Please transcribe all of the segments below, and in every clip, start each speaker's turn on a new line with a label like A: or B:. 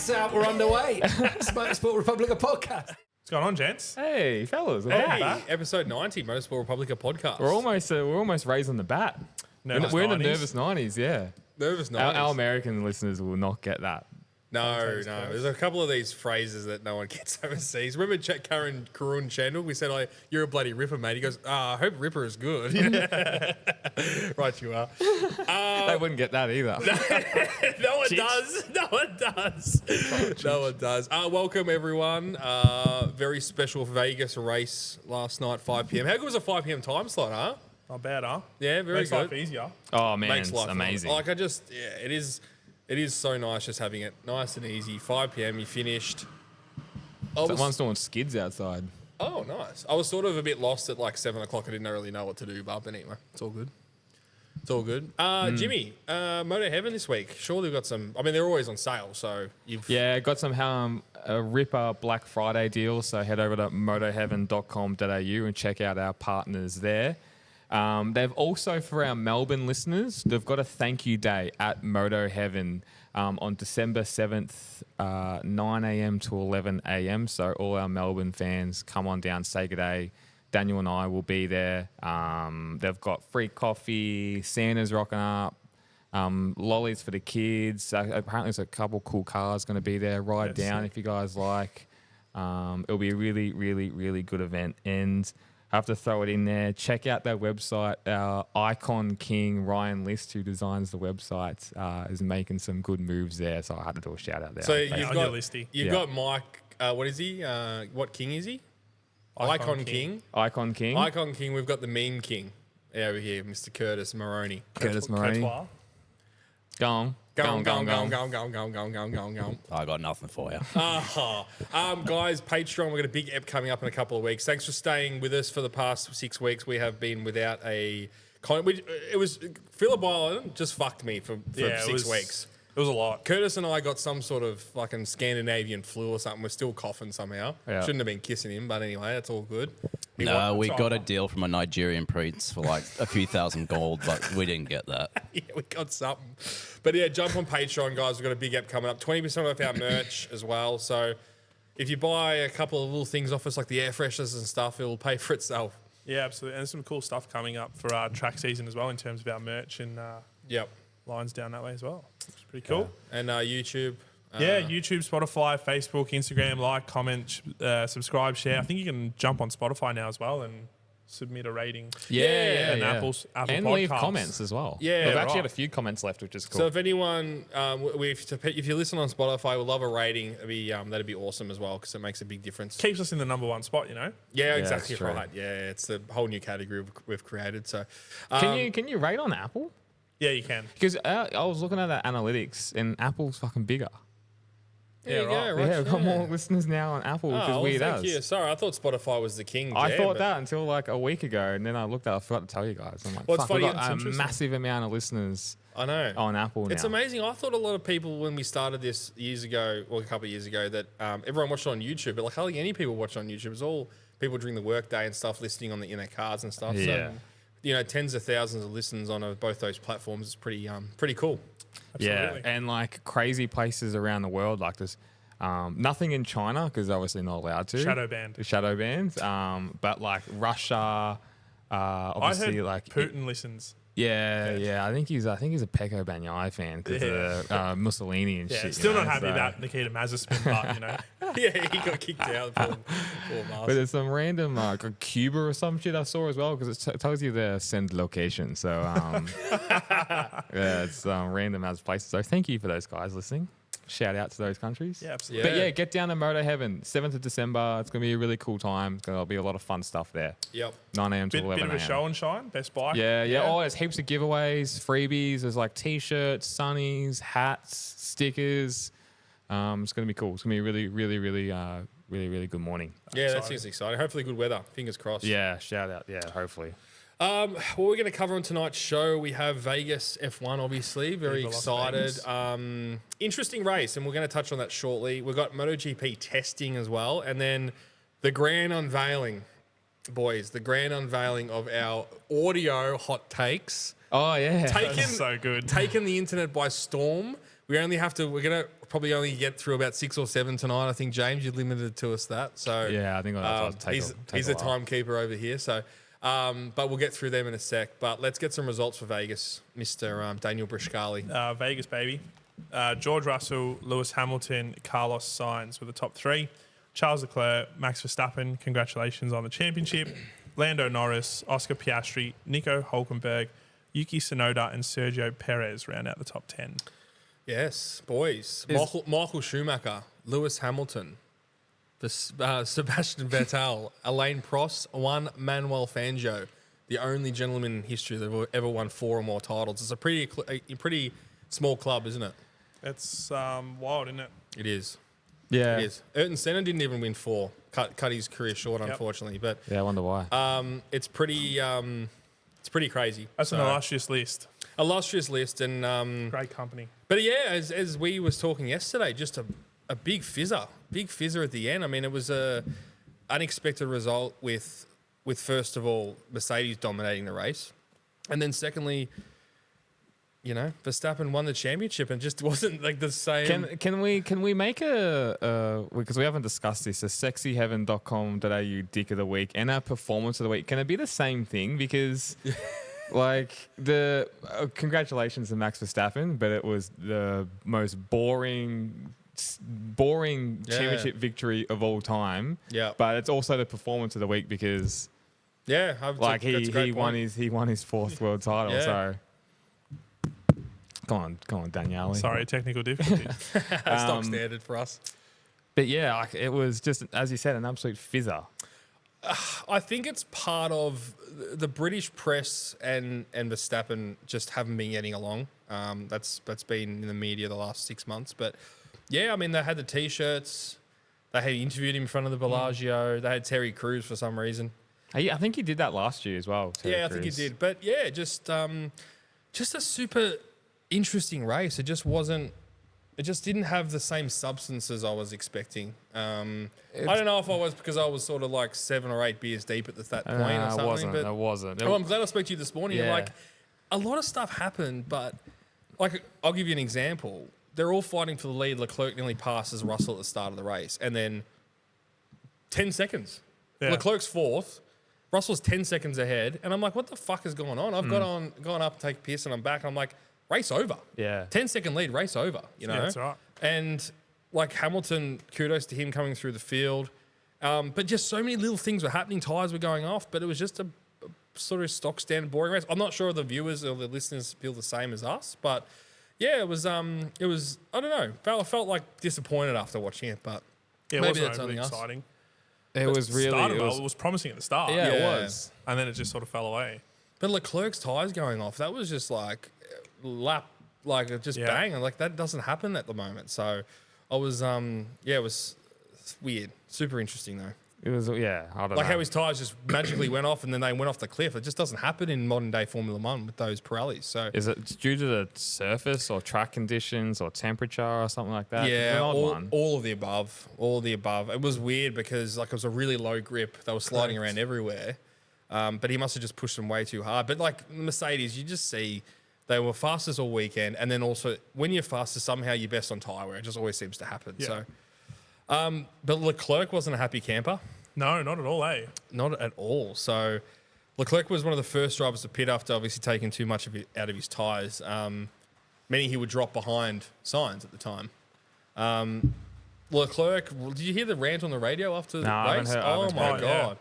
A: That's we're underway. Motorsport Republica podcast.
B: What's going on, gents?
C: Hey, fellas.
B: Hey,
D: Episode 90, Motorsport Republica podcast.
C: We're almost raising the bat.
B: Nervous
C: we're in the
B: 90s.
C: nervous 90s, yeah.
D: Nervous
C: Our
D: 90s.
C: American listeners will not get that.
D: No. There's a couple of these phrases that no one gets overseas. Remember Karun Chandler? We said, you're a bloody ripper, mate. He goes, I hope ripper is good. Right, you are.
C: They wouldn't get that either.
D: No one does. No one does. No one does. Welcome, everyone. Very special Vegas race last night, 5 p.m. How good was a 5 p.m. time slot, huh?
B: Not bad, huh?
D: Yeah, very
B: Makes
D: good.
B: life easier.
C: Oh, man,
D: Makes
C: it's
D: life
C: amazing.
D: It is so nice just having it nice and easy. 5 p.m. you finished.
C: Someone's doing skids outside.
D: Oh, nice. I was sort of a bit lost at like 7 o'clock. I didn't really know what to do, but anyway, it's all good. It's all good. Jimmy, Moto Heaven this week. Surely we've got some. I mean, they're always on sale, so you've.
C: Yeah, got some a ripper Black Friday deal. So head over to motoheaven.com.au and check out our partners there. They've also, for our Melbourne listeners, they've got a thank you day at Moto Heaven on December 7th, 9 a.m. to 11 a.m. So all our Melbourne fans, come on down, say good day. Daniel and I will be there. They've got free coffee, Santa's rocking up, lollies for the kids. Apparently there's a couple cool cars going to be there. Ride down if you guys like. It'll be a really, really, really good event. And I have to throw it in there. Check out their website. Our icon king, Ryan List, who designs the website, is making some good moves there. So I had to do a shout out there.
D: So you've got Mike. What is he? What king is he? Icon King.
C: Icon King.
D: Icon King. We've got the meme king over here, Mr. Curtis Maroney.
C: Curtis Maroney. Go on.
D: Go.
E: I got nothing for you.
D: Guys, Patreon, we've got a big ep coming up in a couple of weeks. Thanks for staying with us for the past 6 weeks. We have been without a... It was... Phillip Island just fucked me for 6 weeks.
B: It was a lot.
D: Curtis and I got some sort of fucking Scandinavian flu or something. We're still coughing somehow.
C: Yeah.
D: Shouldn't have been kissing him, but anyway, that's all good.
E: No, we got a deal from a Nigerian prince for like a few thousand gold, but we didn't get that.
D: Yeah, we got something. But yeah, jump on Patreon, guys. We've got a big app coming up. 20% off our merch as well. So if you buy a couple of little things off us, like the air fresheners and stuff, it'll pay for itself.
B: Yeah, absolutely. And there's some cool stuff coming up for our track season as well in terms of our merch and lines down that way as well. It's pretty cool.
D: Yeah. And YouTube.
B: YouTube, Spotify, Facebook, Instagram, like, comment, subscribe, share. I think you can jump on Spotify now as well and submit a rating. And Apple
C: and
B: Podcasts.
C: leave comments as well.
D: Yeah,
C: We've actually
D: right.
C: had a few comments left, which is cool.
D: So if anyone, if you listen on Spotify, we'll love a rating. That'd be awesome as well because it makes a big difference.
B: Keeps us in the number one spot, you know?
D: Yeah, exactly
C: that's true.
D: right. Yeah, it's the whole new category we've created. So,
C: Can you rate on Apple?
B: Yeah, you can.
C: Because I was looking at the analytics and Apple's fucking bigger.
D: there you go, right?
C: Yeah, we've got more listeners now on Apple, which is weird
D: thank
C: as.
D: you. Sorry, I thought Spotify was the king.
C: I thought that until like a week ago, and then I looked at it, I forgot to tell you guys. I'm like,
D: Well, it's
C: fuck, we've
D: funny,
C: got
D: it's
C: a
D: interesting.
C: massive amount of listeners
D: I know.
C: on Apple now.
D: It's amazing. I thought a lot of people, when we started this years ago, or a couple of years ago, that everyone watched it on YouTube, but like hardly any people watched it on YouTube. It was all people during the workday and stuff, listening on in their cars and stuff.
C: Yeah.
D: So, tens of thousands of listens on both those platforms is pretty cool.
B: Absolutely.
C: Yeah, and like crazy places around the world, like this. Nothing in China because obviously not allowed to.
B: Shadow banned.
C: But like Russia, obviously
B: I heard
C: like
B: Putin listens.
C: Yeah. I think he's a Pecco Bagnaia fan because of Mussolini and
B: Yeah,
C: shit.
B: still not happy about Nikita Mazepin, but you know.
D: Yeah, he got kicked out. Poor
C: But there's some random like Cuba or some shit I saw as well because it tells you the send location. So it's random as places. So thank you for those guys listening. Shout out to those countries.
B: Yeah, absolutely.
C: But yeah, get down to Moto Heaven, 7th of December. It's going to be a really cool time. It's going to be a lot of fun stuff there.
D: Yep.
C: 9 a.m. to 11
B: Bit
C: a.m.
B: of a show and shine, best bike.
C: Yeah. Oh, there's heaps of giveaways, freebies. There's like T-shirts, sunnies, hats, stickers. It's going to be cool. It's going to be a really, really, really, really good morning.
D: Yeah, that seems exciting. Hopefully good weather. Fingers crossed.
C: Yeah, shout out. Yeah, hopefully.
D: What we're going to cover on tonight's show, we have Vegas F1, obviously. Very
B: Viva Las
D: excited. Interesting race, and we're going to touch on that shortly. We've got MotoGP testing as well, and then the grand unveiling, boys, the grand unveiling of our audio hot takes.
C: Oh, yeah.
D: Taken,
B: That's so good.
D: Taken the internet by storm. we're gonna probably only get through about 6 or 7 tonight. I think James, you limited to us that. So
C: Yeah, I think I'll have to take
D: he's
C: a
D: a
C: while.
D: timekeeper over here. So, but we'll get through them in a sec. But let's get some results for Vegas, Mr. Daniel Brishkali.
B: Vegas, baby. George Russell, Lewis Hamilton, Carlos Sainz were the top 3. Charles Leclerc, Max Verstappen, congratulations on the championship. Lando Norris, Oscar Piastri, Nico Hulkenberg, Yuki Tsunoda, and Sergio Perez round out the top 10.
D: Yes, boys. Michael Schumacher, Lewis Hamilton, Sebastian Vettel, Alain Prost, Juan Manuel Fangio, the only gentleman in history that have ever won 4 or more titles. It's a pretty small club, isn't it?
B: It's wild, isn't it?
D: It is.
C: Yeah.
D: It is. Ayrton Senna didn't even win 4. Cut his career short, unfortunately. But
C: Yeah, I wonder why.
D: it's pretty crazy.
B: That's an illustrious list.
D: Illustrious list, and
B: Great company.
D: but yeah, as we was talking yesterday, just a big fizzer at the end. I mean, it was a unexpected result with first of all Mercedes dominating the race, and then secondly, Verstappen won the championship and just wasn't like the same.
C: Can we make because we haven't discussed this, a sexyheaven.com.au dick of the week and a performance of the week. Can it be the same thing? Because like the congratulations to Max Verstappen, but it was the most boring championship victory of all time.
D: Yeah.
C: But it's also the performance of the week because
D: Yeah,
C: like
D: that's a great
C: he won
D: point.
C: his 4th world title.
D: Yeah.
C: So go on, Daniele.
B: Sorry, technical difficulties.
D: Stock standard for us.
C: But yeah, like it was just, as you said, an absolute fizzer.
D: I think it's part of the British press and Verstappen just haven't been getting along. That's been in the media the last 6 months. But yeah, I mean, they had the T-shirts. They had interviewed him in front of the Bellagio. They had Terry Crews for some reason.
C: I think he did that last year as well. Terry
D: I think he
C: Crews.
D: did. But yeah, just a super interesting race. It just wasn't. It just didn't have the same substance as I was expecting. I don't know if I was because I was sort of like 7 or 8 beers deep at that point or something.
C: It wasn't.
D: I'm glad I spoke to you this morning.
C: Yeah.
D: Like, a lot of stuff happened, but like, I'll give you an example. They're all fighting for the lead. Leclerc nearly passes Russell at the start of the race, and then 10 seconds.
B: Yeah.
D: Leclerc's 4th. Russell's 10 seconds ahead, and I'm like, what the fuck is going on? I've gone up to take a piss, and I'm back, and I'm like, race over.
C: Yeah.
D: 10-second lead, race over. You know,
B: Yeah, that's right.
D: And like Hamilton, kudos to him coming through the field. But just so many little things were happening. Tires were going off, but it was just a sort of stock standard boring race. I'm not sure if the viewers or the listeners feel the same as us, but yeah, it was. I don't know. I felt like disappointed after watching it, but
B: Yeah, it
D: maybe
B: wasn't
D: that's
B: overly
D: something else.
B: exciting.
C: It was really.
B: Started well. It was promising at the start.
C: Yeah, it
D: Yeah.
C: was.
B: And then it just sort of fell away.
D: But Leclerc's tires going off, that was just like just
B: Yeah.
D: bang, and like that doesn't happen at the moment. So I was it was weird, super interesting though.
C: It was. Yeah. I don't know.
D: Like how his tires just magically went off and then they went off the cliff. It just doesn't happen in modern day Formula One with those Pirellis. So
C: Is it due to the surface or track conditions or temperature or something like that? It's
D: yeah,
C: an odd one.
D: all of the above. All of the above. It was weird because like it was a really low grip. They were sliding around everywhere. But he must have just pushed them way too hard. But like Mercedes, you just see they were fastest all weekend, and then also when you're fastest, somehow you're best on tyre wear. It just always seems to happen.
B: Yeah.
D: So, but Leclerc wasn't a happy camper,
B: No, not at all, eh?
D: not at all. So Leclerc was one of the first drivers to pit after obviously taking too much of it out of his tyres, meaning he would drop behind Sainz at the time. Leclerc, did you hear the rant on the radio after the
C: No, I haven't
D: race?
C: heard- I
D: Oh
C: haven't
D: my
B: heard it.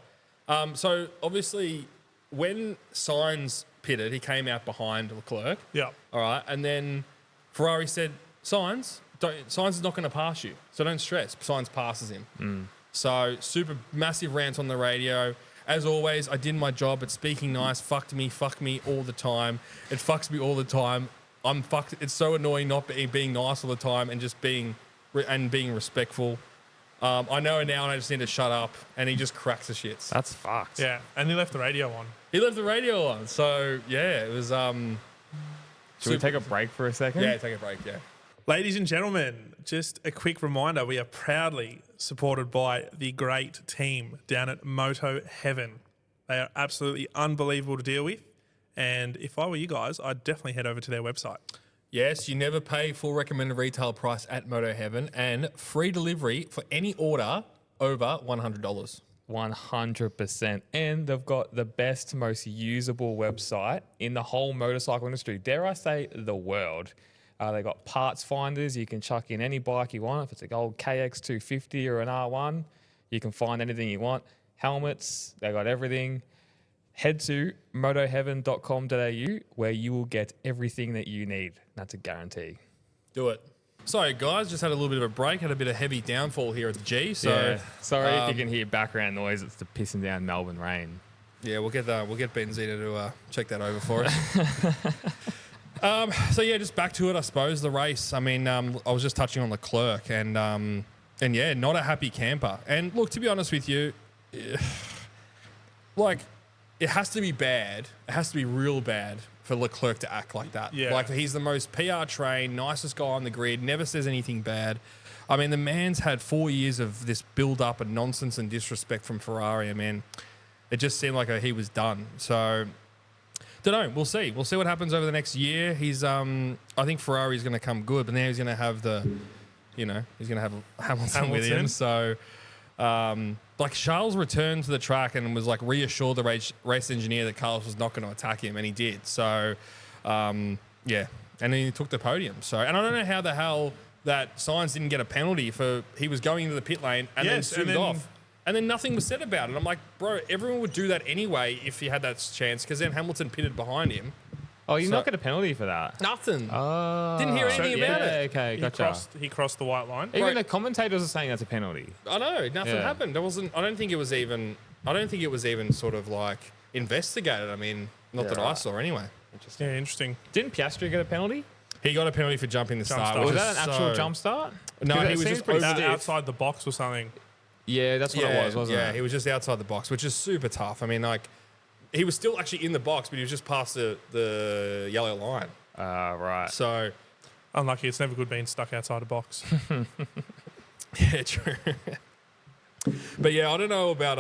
D: God. So obviously when Sainz pitted, he came out behind Leclerc.
B: Yeah.
D: All right. And then Ferrari said, Sainz is not going to pass you. So don't stress. Sainz passes him. So super massive rant on the radio. As always, I did my job at speaking nice. Fuck me all the time. It fucks me all the time. I'm fucked. It's so annoying not being nice all the time and just being respectful. I know now and I just need to shut up. And he just cracks the shits.
C: That's fucked.
B: Yeah. And he left the radio on.
D: He left the radio on. So yeah, it was
C: Should we take a break for a second?
D: Yeah, take a break, yeah.
B: Ladies and gentlemen, just a quick reminder, we are proudly supported by the great team down at Moto Heaven. They are absolutely unbelievable to deal with. And if I were you guys, I'd definitely head over to their website.
D: Yes, you never pay full recommended retail price at Moto Heaven, and free delivery for any order over $100.
C: 100%. And they've got the best, most usable website in the whole motorcycle industry. Dare I say the world. They got parts finders. You can chuck in any bike you want. If it's a old KX250 or an R1, you can find anything you want. Helmets, they got everything. Head to motoheaven.com.au where you will get everything that you need. That's a guarantee.
D: Do it. Sorry, guys, just had a little bit of a break. Had a bit of heavy downfall here at the G. So
C: yeah. Sorry if you can hear background noise. It's the pissing down Melbourne rain.
D: yeah, we'll get Benzita to check that over for us. So yeah, just back to it. I suppose the race. I mean, I was just touching on Leclerc, and yeah, not a happy camper. And look, to be honest with you, like, it has to be bad. It has to be real bad for Leclerc to act like that.
B: Yeah.
D: Like, he's the most PR trained, nicest guy on the grid, never says anything bad. I mean, the man's had 4 years of this build-up and nonsense and disrespect from Ferrari. I mean, it just seemed like he was done. So, don't know. We'll see. We'll see what happens over the next year. He's, I think Ferrari's going to come good, but now he's going to have he's going to have Hamilton with him. So, like, Charles returned to the track and was like reassured the race engineer that Carlos was not going to attack him, and he did. So, yeah, and then he took the podium. So, and I don't know how the hell that Sainz didn't get a penalty for he was going into the pit lane and then zoomed off, and then nothing was said about it. I'm like, bro, everyone would do that anyway if he had that chance, because then Hamilton pitted behind him.
C: Oh, you not get a penalty for that?
D: Nothing.
C: Oh.
D: Didn't hear anything about it.
C: Okay, gotcha.
B: He crossed the white line.
C: Even the commentators are saying that's a penalty.
D: I know, nothing happened. There wasn't. I don't think it was even sort of like investigated. I mean, not that I saw anyway.
B: Yeah, interesting.
C: Didn't Piastri get a penalty?
D: He got a penalty for jumping the start.
B: start.
C: Was that an actual jump start?
D: No, he was just over
B: outside the box or something.
C: Yeah, that's what it was, wasn't it?
D: Yeah, he was just outside the box, which is super tough. I mean, like, he was still actually in the box, but he was just past the yellow line.
C: Right.
D: So,
B: Unlucky. It's never good being stuck outside a box.
D: yeah, true. But yeah, I don't know about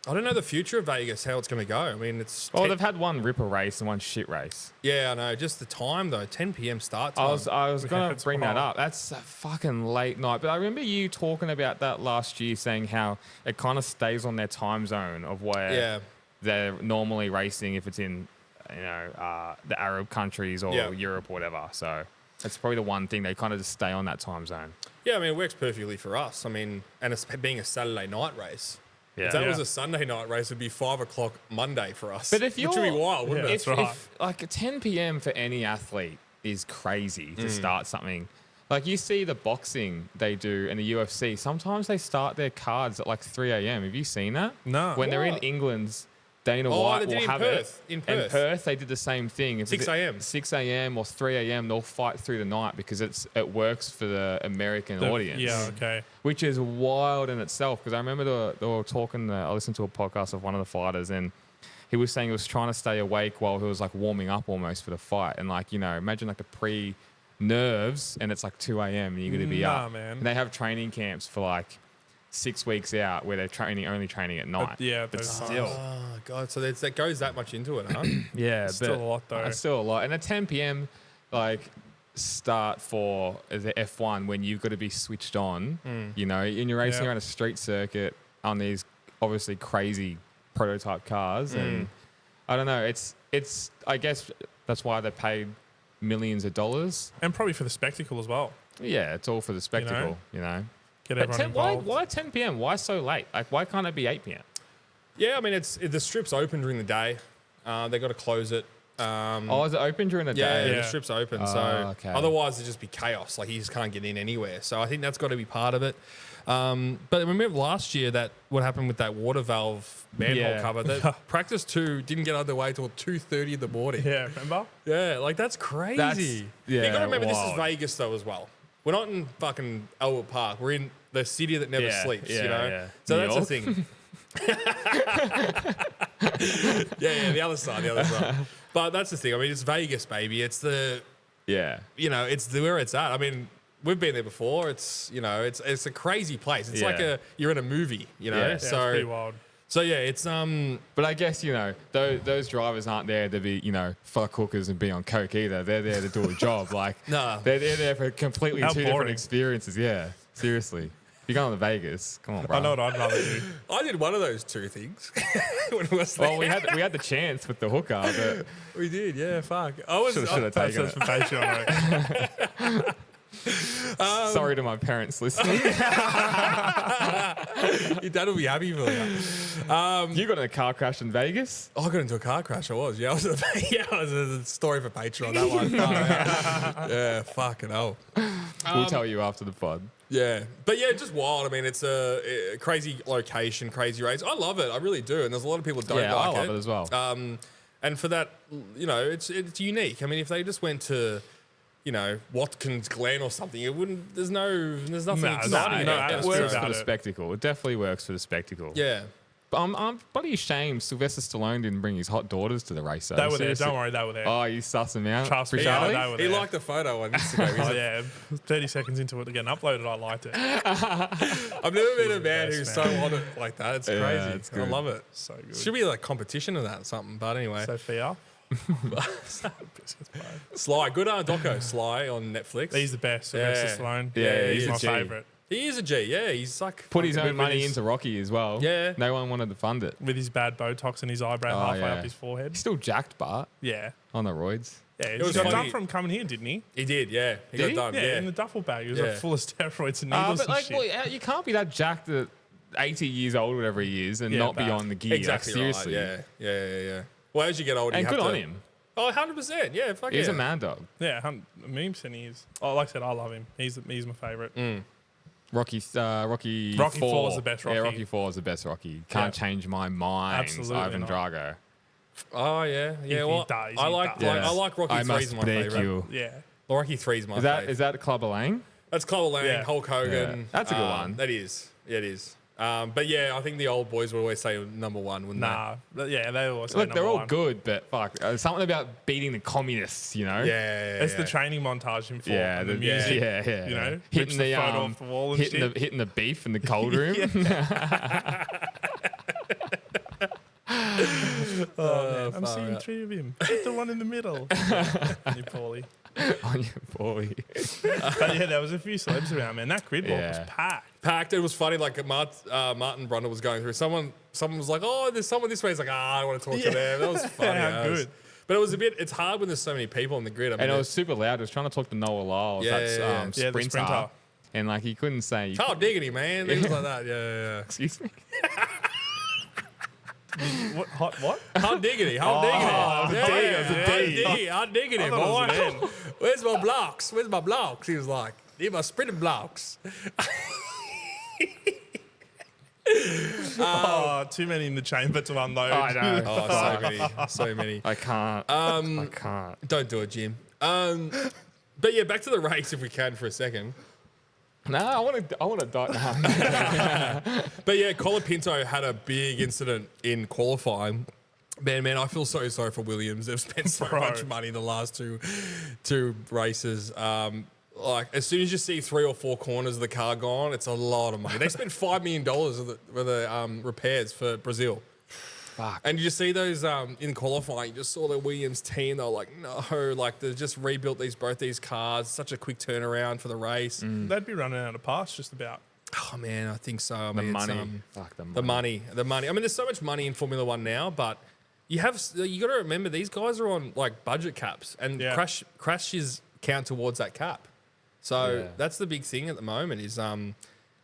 D: I don't know the future of Vegas, how it's going to go. I mean, it's
C: they've had one ripper race and one shit race.
D: yeah, I know. Just the time though, 10 p.m. start time.
C: I was going to
B: it's
C: bring that
B: wild.
C: up. That's a fucking late night. But I remember you talking about that last year, saying how it kind of stays on their time zone of where they're normally racing if it's in, the Arab countries or Europe or whatever. So that's probably the one thing they kind of just stay on that time zone.
D: Yeah, I mean, it works perfectly for us. I mean, and it's being a Saturday night race.
C: Yeah.
D: If that was a Sunday night race, it'd be 5 o'clock Monday for us.
C: But if
D: which would be wild, wouldn't it?
B: That's right.
C: If, like 10 p.m. for any athlete is crazy to start something. Like you see the boxing they do in the UFC. Sometimes they start their cards at like 3 a.m. Have you seen that?
B: No.
C: When they're in
D: What?
C: England's, Dana
D: Oh,
C: White
D: they did
C: will
D: in
C: have
D: Perth,
C: it.
D: in
C: In
D: Perth.
C: Perth, they did the same thing. If
D: 6
C: it's
D: a.m..
C: 6 a.m. or 3 a.m. They'll fight through the night because it works for the American audience.
B: Yeah, okay.
C: Which is wild in itself, because I remember they were talking, I listened to a podcast of one of the fighters, and he was saying he was trying to stay awake while he was like warming up almost for the fight. And like, imagine like the pre-nerves and it's like 2 a.m. and you're going to be up.
B: Man.
C: And they have training camps for like 6 weeks out where they're only training at night.
B: But
C: still.
D: Oh, God. So that goes that much into it, huh?
C: Yeah,
B: Still a lot, though.
C: It's still a lot. And at 10 p.m., like, start for the F1 when you've got to be switched on, and you're racing around a street circuit on these obviously crazy prototype cars. And I don't know, it's I guess that's why they paid millions of dollars.
B: And probably for the spectacle as well.
C: Yeah, it's all for the spectacle,
B: Get
C: But
B: everyone involved.
C: why 10 p.m.? Why so late? Like, why can't it be 8 p.m.?
D: Yeah, I mean, the strip's open during the day. They got to close it.
C: Is it open during the
D: Yeah,
C: day?
D: the strip's open. So
C: okay.
D: otherwise, it'd just be chaos. Like, you just can't get in anywhere. So I think that's got to be part of it. But remember last year what happened with that water valve manhole cover? That practice 2 didn't get underway till 2:30 in the morning.
B: Yeah, remember?
D: Yeah, like that's crazy. You got to remember this is Vegas though as well. We're not in fucking Albert Park. We're in the city that never sleeps.
C: Yeah.
D: So
C: New
D: that's
C: York?
D: the thing. The other side. But that's the thing. I mean, it's Vegas, baby. It's the it's where it's at. I mean, we've been there before. It's it's a crazy place. It's like you're in a movie.
B: Yeah, it's pretty wild.
D: So yeah, it's
C: But I guess, those drivers aren't there to be, fuck hookers and be on coke either. They're there to do a job. Like,
D: Nah.
C: they're there for completely
B: How
C: two different
B: boring.
C: experiences. Yeah, seriously. You're going to Vegas. Come on, bro.
B: I know what I'd rather do.
D: I did one of those two things when I was there.
C: Well, we had the chance with the hooker, but
D: We did, yeah. Fuck. I was.
C: should have
B: That's
C: taken
B: for
C: it.
B: Patreon. Right?
C: Sorry to my parents listening.
D: Your dad will be happy for you.
C: You got in a car crash in Vegas?
D: I got into a car crash. I was. Yeah, I was. It was a story for Patreon. That one. Yeah, fucking hell.
C: We'll tell you after the pod.
D: Yeah, but yeah, just wild. I mean, it's a crazy location, crazy race. I love it. I really do. And there's a lot of people who don't
C: Yeah,
D: like
C: I love it as well.
D: And for that, it's unique. I mean, if they just went to, Watkins Glen or something, it wouldn't. There's nothing exciting
B: no,
D: about
C: It
D: that.
C: works
B: about
C: for the
B: it.
C: spectacle. It definitely works for the spectacle.
D: Yeah.
C: But I'm bloody ashamed Sylvester Stallone didn't bring his hot daughters to the race. Though.
B: They were there.
C: Seriously.
B: Don't worry, they were there.
C: Oh, you suss them out?
B: Trust
C: For
B: me,
C: Charlie?
B: they were
D: He
B: there.
D: liked the photo on Instagram.
B: Oh, yeah. 30 seconds into it getting uploaded, I liked it.
D: I've never met a man
B: best,
D: who's so on it like that. It's
C: Yeah,
D: crazy.
C: it's
D: I
C: good.
D: love it.
B: So good.
D: Should be like competition of that or something. But anyway,
B: Sophia.
D: Sly, good doco. Sly on Netflix.
B: He's the best. Sylvester
D: Yeah.
B: Stallone.
C: Yeah,
B: he's
C: he's a
B: my
C: G.
B: favourite.
D: He is a G. Yeah, he's like
C: Put his own
B: with
C: money
B: his-
C: into Rocky as well.
D: Yeah.
C: No one wanted to fund it.
B: With his bad Botox and his eyebrow
C: Oh,
B: halfway
C: yeah.
B: up his forehead.
C: He's still jacked, Bart,
B: Yeah.
C: on the roids.
B: Yeah, he
D: was
B: got
D: funny.
B: done from coming here, didn't he?
D: He did. Yeah, he
C: Did
D: got
C: he?
D: done.
B: Yeah,
D: Yeah,
B: in the duffel bag. He was
D: Yeah.
B: like full of steroids and needles
C: But
B: and
C: like,
B: shit.
C: well, you can't be that jacked at 80 years old, whatever he is, and
B: Yeah,
C: not be
B: bad.
C: on the gear.
D: exactly
C: like, seriously.
D: right. Yeah. Well, as you get older,
C: And
D: you have
C: good
D: to,
C: on him.
D: Oh, 100%. Yeah, fuck
C: He's
D: yeah.
C: a man dog.
B: Yeah, 100% he is. Oh, like I said, I love him. He's my favourite.
C: Rocky
B: Rocky
C: 4
B: is the best
C: Yeah,
B: Rocky.
C: Rocky 4 is the best Rocky. Can't change my mind.
B: Absolutely
C: Ivan
B: not.
C: Drago.
D: Oh yeah.
B: he
D: Well,
B: does,
D: I
B: he
D: like
B: does.
D: I like Rocky
C: I
D: 3
C: must
D: is my
C: break
D: favorite.
C: you.
B: Yeah.
D: Rocky 3 is my
C: Is that
D: favorite.
C: is that Club Lang?
D: That's Clubber Lang,
B: Yeah.
D: Hulk Hogan.
C: Yeah. That's a good one.
D: That is. Yeah, it is. But yeah, I think the old boys would always say number one, wouldn't
B: Yeah, they always say
C: Look, they're
B: number
C: all
B: one.
C: good, but fuck, something about beating the communists,
D: they? Yeah.
B: It's the training montage in four.
C: Yeah,
B: and the
C: the
B: music.
C: yeah.
B: You know, rips
C: hitting
B: the
C: the
B: photo off the wall and shit.
C: hitting the beef in the cold room.
B: Oh, man, I'm seeing three of him. Get the one in the middle. You Paulie.
C: On your boy.
B: But yeah, there was a few celebs around, man. That grid walk was
C: Yeah.
B: packed.
D: Packed. It was funny. Like Martin Brundle was going through. Someone was like, "Oh, there's someone this way." He's like, "I don't want to talk to them." That was funny.
B: How good.
D: But it was a bit. It's hard when there's so many people on the grid. I mean,
C: And it was super loud. I was trying to talk to Noah Lyles,
D: Yeah,
C: that's
D: yeah.
B: Yeah, the
C: sprinter,
B: sprinter.
C: and like he couldn't say.
D: Carl Diggity, man. Things like that. Yeah.
C: Excuse me.
B: What? Hot what?
D: Hot diggity, hot diggity.
B: it was a D, it was a D.
D: Hot diggity,
B: I thought it was an
D: boy. Where's my blocks? Where's my blocks? He was like, need my sprinting blocks.
B: Oh, too many in the chamber to unload.
C: I know.
D: Oh, so many. So many.
C: I can't. I can't.
D: Don't do it, Jim. But yeah, back to the race if we can for a second.
C: No, I want to die. No.
D: But yeah, Colapinto had a big incident in qualifying. Man, I feel so sorry for Williams. They've spent so
B: Bro.
D: much money the last two races. Like as soon as you see 3 or 4 corners of the car gone, it's a lot of money. They spent $5 million for the repairs for Brazil.
C: Fuck.
D: And you just see those in qualifying. You just saw the Williams team. They were like, no, like they just rebuilt both these cars. Such a quick turnaround for the race.
B: They'd be running out of parts just about.
D: Oh man, I think so. I
C: The
D: mean,
C: money.
D: It's,
C: Fuck the money.
D: the money. I mean, there's so much money in Formula One now, but you got to remember these guys are on like budget caps, and
B: Yeah.
D: crashes count towards that cap. So
C: Yeah.
D: that's the big thing at the moment is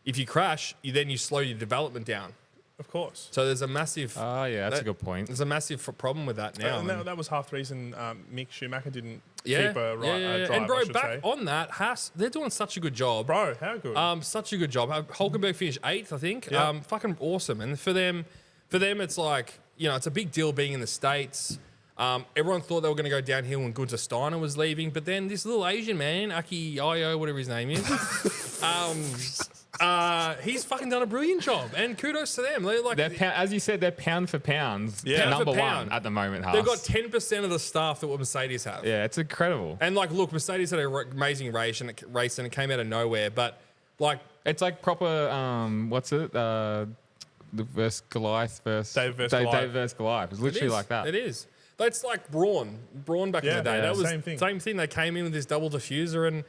D: if you crash, you slow your development down.
B: Of course.
D: So there's a massive.
C: Oh yeah, that's a good point.
D: There's a massive problem with that now.
B: And that was half the reason Mick Schumacher didn't
D: yeah,
B: keep a
D: yeah.
B: drive,
D: And bro,
B: I should
D: back
B: say.
D: on that, Haas, they're doing such a good job.
B: Bro, how good?
D: Such a good job. Hulkenberg finished 8th, I think.
B: Yeah.
D: Fucking awesome. And for them, it's like, it's a big deal being in the States. Everyone thought they were going to go downhill when Gunther Steiner was leaving, but then this little Asian man, Aki Ayo, whatever his name is, he's fucking done a brilliant job. And kudos to them. They're like,
C: As you said, they're pound for pound.
B: Yeah.
C: Number
D: Pound for pound.
C: one at the moment. Haas.
D: they've got 10% of the staff that what Mercedes have.
C: Yeah, it's incredible.
D: And like, look, Mercedes had an amazing race and it came out of nowhere, but like,
C: It's like proper. What's it? versus Goliath versus
B: Dave versus Goliath.
C: Dave versus Goliath. It's literally like that.
D: It is. That's like Braun. Braun back in the day.
C: yeah,
D: That was
B: same thing.
D: They came in with this double diffuser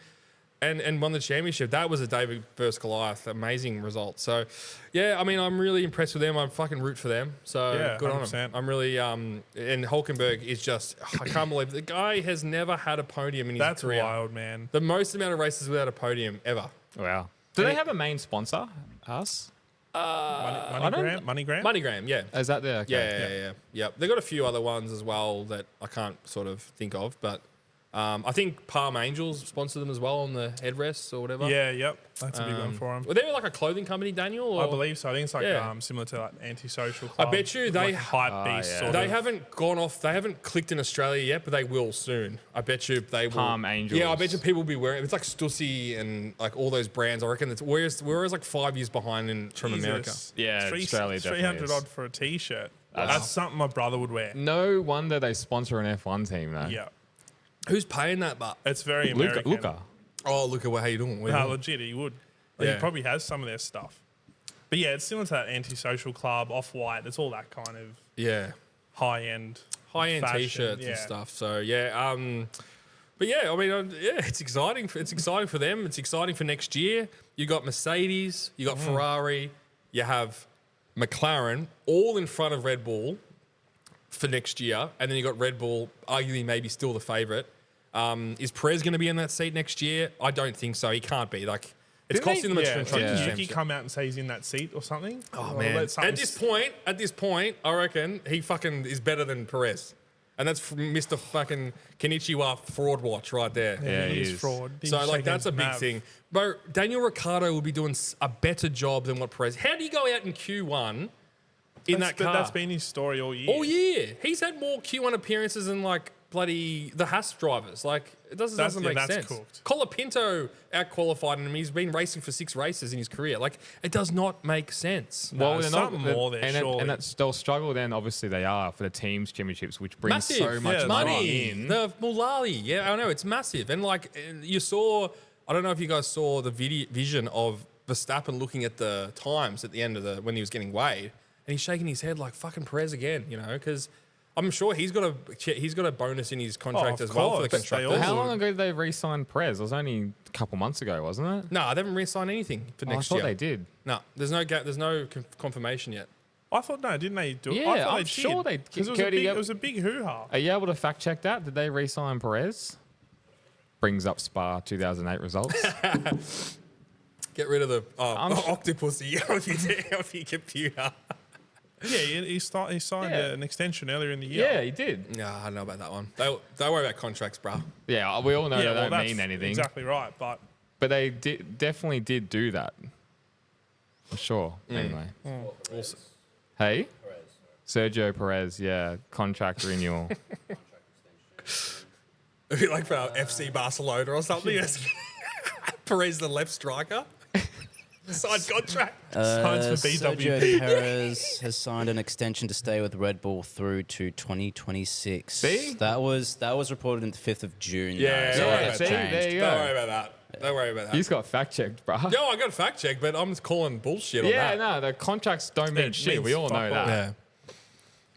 D: and won the championship. That was a David versus Goliath. Amazing result. So, yeah, I mean, I'm really impressed with them. I'm fucking root for them. So,
B: Yeah,
D: good on
B: 100%.
D: them. I'm really, and Hulkenberg is just, I can't believe the guy has never had a podium in his
B: That's
D: career.
B: wild, man.
D: The most amount of races without a podium ever.
C: Wow. Do they have a main sponsor? Us?
D: MoneyGram, yeah.
C: Is that there? Okay.
D: Yeah. They've got a few other ones as well that I can't sort of think of, but I think Palm Angels sponsor them as well on the headrests or whatever.
B: Yeah, yep. That's a big one for them.
D: Were they like a clothing company, Daniel? Or?
B: I believe so. I think it's like
D: Yeah.
B: similar to like Antisocial
D: I
B: Club.
D: bet you
B: like
D: they-
B: a hype beast.
C: yeah.
B: Sort
D: They
B: of.
D: haven't gone off. They haven't clicked in Australia yet, but they will soon. I bet you they will.
C: Palm Angels.
D: Yeah, I bet you people will be wearing. It's like Stussy and like all those brands. I reckon it's we're always like 5 years behind from America.
B: Jesus.
C: Yeah, Australia definitely
B: 300
C: is.
B: odd for a t-shirt. That's something my brother would wear.
C: No wonder they sponsor an F1 team, though.
B: Yeah.
D: Who's paying that? But
B: It's very American.
C: Luca.
D: oh, look at how you doing.
B: No, legit, he would. Like,
D: Yeah.
B: He probably has some of their stuff. But yeah, it's similar to that Antisocial Club, Off-White. It's all that kind of
D: Yeah.
B: high-end
D: High-end
B: fashion,
D: t-shirts
B: yeah.
D: and stuff. So yeah, but yeah, I mean, yeah, it's exciting. It's exciting for them. It's exciting for next year. You got Mercedes, you got Ferrari, you have McLaren, all in front of Red Bull for next year, and then you got Red Bull, arguably maybe still the favourite. Is Perez going to be in that seat next year? I don't think so. He can't be. Like, it's
B: Didn't
D: costing them a
B: yeah,
D: Constructors'
B: didn't Yuki
D: Championship.
B: come out and say he's in that seat or something?
D: Oh
B: Or
D: man!
B: let something
D: At this point, I reckon he fucking is better than Perez, and that's from Mr. fucking Kenichiwa fraud watch right there.
C: Yeah, he
B: he's
C: is.
B: fraud. He's
D: So like
B: shaking
D: that's a
B: his
D: big
B: nav.
D: thing. Bro, Daniel Ricciardo will be doing a better job than what Perez. How do you go out in Q1 in that car?
B: That's been his story all year.
D: all year. He's had more Q1 appearances than like bloody the Haas drivers. Like it doesn't make
B: that's
D: sense.
B: cooked.
D: Colapinto out-qualified him. He's been racing for 6 races in his career. Like it does not make sense.
B: No, there's something more there, surely.
C: and that's, they'll struggle then, obviously they are, for the teams championships, which brings so much
B: Yeah,
C: money in.
D: The Mulali, yeah, I know it's massive. And like you saw, I don't know if you guys saw the vision of Verstappen looking at the times at the end of when he was getting weighed, and he's shaking his head like fucking Perez again, you know, because I'm sure he's got a bonus in his contract
B: of
D: as well for the
B: course, they
D: constructors.
B: all
C: How
B: would.
C: long ago did they re-sign Perez? It was only a couple months ago, wasn't it?
D: No, they haven't re-signed anything for
C: I
D: next
C: thought
D: year.
C: they did.
D: No, there's no confirmation yet.
B: I thought, no, didn't they do it?
C: Yeah,
B: I thought
C: I'm
B: they
C: sure
B: did.
C: they-
B: 'Cause
C: Cody,
B: it was a big hoo-ha.
C: Are you able to fact check that? Did they re-sign Perez? Brings up Spa 2008 results.
D: Get rid of the
C: I'm
D: octopusy off your computer.
B: Yeah, he signed
C: Yeah.
B: an extension earlier in the year.
C: Yeah, he did.
D: No, I don't know about that one. Don't worry about contracts, bro.
C: Yeah, we all know
B: Yeah,
C: they
B: well,
C: don't
B: that's
C: mean anything.
B: exactly right. But
C: But they definitely did do that. For sure. Anyway.
D: Also,
C: Hey? Sergio Perez, yeah. Contract renewal.
D: it'd be like for FC Barcelona or something. Perez, the left striker. Signed contract.
B: Signs for
E: Sergio
B: BWP.
E: Perez has signed an extension to stay with Red Bull through to 2026.
C: See?
E: That was reported on the 5th of June.
D: Yeah,
E: though, so
D: yeah,
E: that has
C: see?
E: changed.
C: There you
D: Don't
C: go.
D: worry about that. Don't worry about that.
C: He's got fact checked, bro.
D: No, I got a fact check, but I'm just calling bullshit on
C: Yeah,
D: that.
C: no, the contracts don't mean
B: It
C: shit.
B: means
C: We all know
B: fuck all.
C: that.
D: Yeah.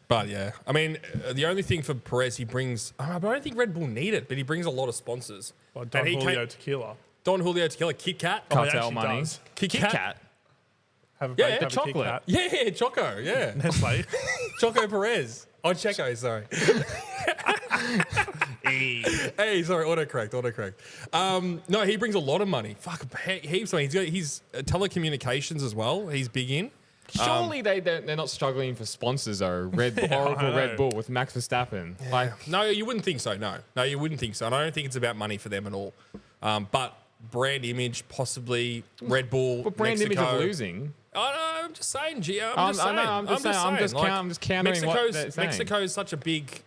D: But yeah, I mean, the only thing for Perez, he brings. I don't think Red Bull need it, but he brings a lot of sponsors.
B: Well, Don
D: And he
B: Julio
D: came-
B: Tequila.
D: Don Julio Tequila, Kit Kat.
B: Oh, he
C: Cartel
B: actually
C: money.
B: does.
D: Kit
C: Kit
D: Kat.
C: Kat.
B: Have a
D: Yeah,
B: break,
D: the
B: have a Kit
C: chocolate.
B: Kat.
D: Yeah, Choco. Yeah,
B: Nestle.
D: Choco Perez. Oh, Checo, sorry. Hey, sorry, autocorrect. No, he brings a lot of money. Fuck, heaps of money. He's telecommunications as well. He's big in.
C: Surely they're not struggling for sponsors, though. Oracle
B: I know.
C: Red Bull with Max Verstappen. Like,
D: No, you wouldn't think so. No, you wouldn't think so. And I don't think it's about money for them at all. But brand image, possibly Red Bull.
C: but brand image
D: Mexico.
C: of losing.
D: I know, I'm just saying, G. I'm
C: I
D: just
C: know,
D: saying.
C: I'm just saying, I'm just countering what they're saying.
D: Mexico is such a big,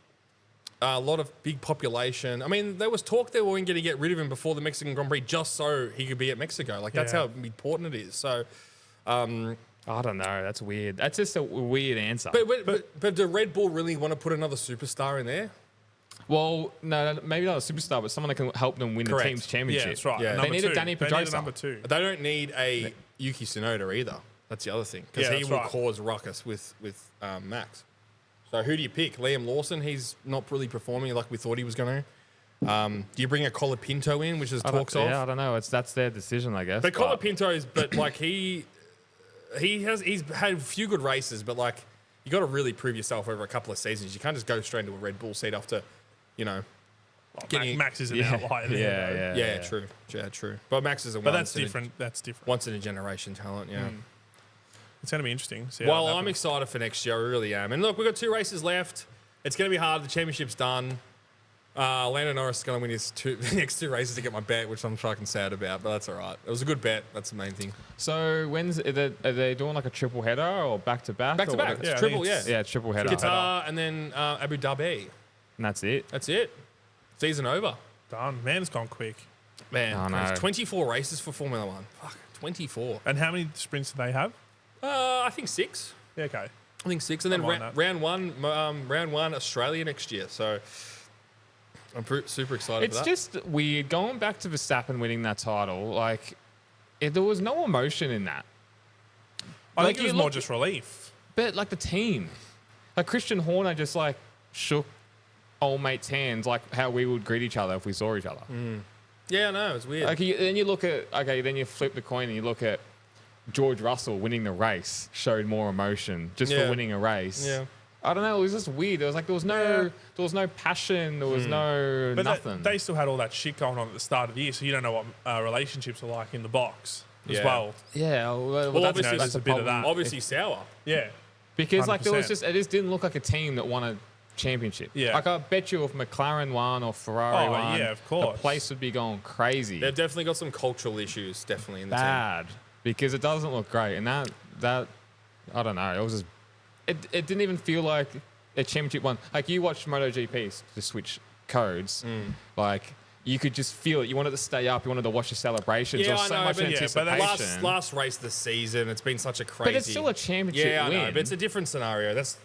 D: a lot of big population. I mean, there was talk they were going to get rid of him before the Mexican Grand Prix just so he could be at Mexico. Like that's
B: Yeah.
D: how important it is. So,
C: I don't know. That's weird. That's just a weird answer.
D: but do Red Bull really want to put another superstar in there?
C: Well, no, maybe not a superstar, but someone that can help them win
D: Correct.
C: the team's
B: Yeah,
C: championship.
B: that's right.
D: Yeah.
C: They
B: Number
C: need a
B: two.
C: Danny
B: They need a
C: Pedrosa.
B: number 2.
D: They don't need a Yuki Tsunoda either. That's the other thing. Because
B: Yeah,
D: he
B: that's
D: will
B: right.
D: cause ruckus with Max. So who do you pick? Liam Lawson, he's not really performing like we thought he was going to. Do you bring a Colapinto in, which is talks of?
C: Yeah, I don't know. That's their decision, I guess.
D: But Colapinto's, but like he's had a few good races, but like you got to really prove yourself over a couple of seasons. You can't just go straight into a Red Bull seat after,
B: Max is an outlier there.
C: yeah,
D: True. Yeah, true. But Max is a
B: But that's different. That's different.
D: once in a generation talent. Yeah.
B: It's going to be interesting. See how
D: Well,
B: that
D: I'm
B: happens.
D: excited for next year. I really am. And look, we've got 2 races left. It's going to be hard. The championship's done. Lando Norris is going to win his next 2 races to get my bet, which I'm fucking sad about, but that's all right. It was a good bet. That's the main thing.
C: So are they doing like a triple header or back to back?
D: Back to back.
B: Yeah, I
D: It's
B: think
D: triple,
B: it's-
D: yeah.
C: Yeah, triple header.
D: Qatar and then Abu Dhabi.
C: And that's it.
D: That's it. Season over.
B: Done. Man, it's gone quick.
D: Man,
C: Oh, no.
D: 24 races for Formula One. Fuck, 24.
B: And how many sprints do they have?
D: I think 6.
B: Yeah, okay.
D: I think 6, and then
B: I mind that.
D: round one Australia next year. So I'm super excited.
C: It's
D: for that.
C: just weird going back to Verstappen winning that title. Like, there was no emotion in that.
B: I
C: Like,
B: think it was
C: you
B: more
C: look-
B: just relief.
C: But like the team, like Christian Horner just like shook old mates' hands, like how we would greet each other if we saw each other.
D: Yeah, no, it's weird.
C: Like then you look at then you flip the coin and you look at George Russell winning the race showed more emotion just
D: Yeah.
C: for winning a race.
D: Yeah.
C: I don't know. It was just weird. There was no passion. There was no
B: But
C: nothing.
B: they still had all that shit going on at the start of the year, so you don't know what relationships are like in the box as
D: Yeah.
B: well.
C: yeah. Well,
D: Well,
C: that's,
D: obviously
C: that's
B: there's a bit of
C: problem.
B: that.
D: Obviously sour.
B: Yeah.
C: Because like there was
B: 100%.
C: it just didn't look like a team that won a championship.
B: Yeah.
C: Like I bet you if McLaren won or Ferrari
B: Oh,
C: won,
B: yeah, of course.
C: the place would be going crazy.
D: They've definitely got some cultural issues, definitely in the team.
C: Bad. Because it doesn't look great. And that I don't know. It was just it didn't even feel like a championship one. Like you watched MotoGP to switch codes. Like you could just feel it. You wanted to stay up. You wanted to watch the celebrations.
D: Yeah,
C: there was
D: I
C: so
D: know,
C: much
D: but- yeah,
B: but
C: anticipation.
D: Last race of the season, it's been such a crazy.
C: but it's still a championship
D: Yeah, I
C: win.
D: know, but it's a different scenario. That's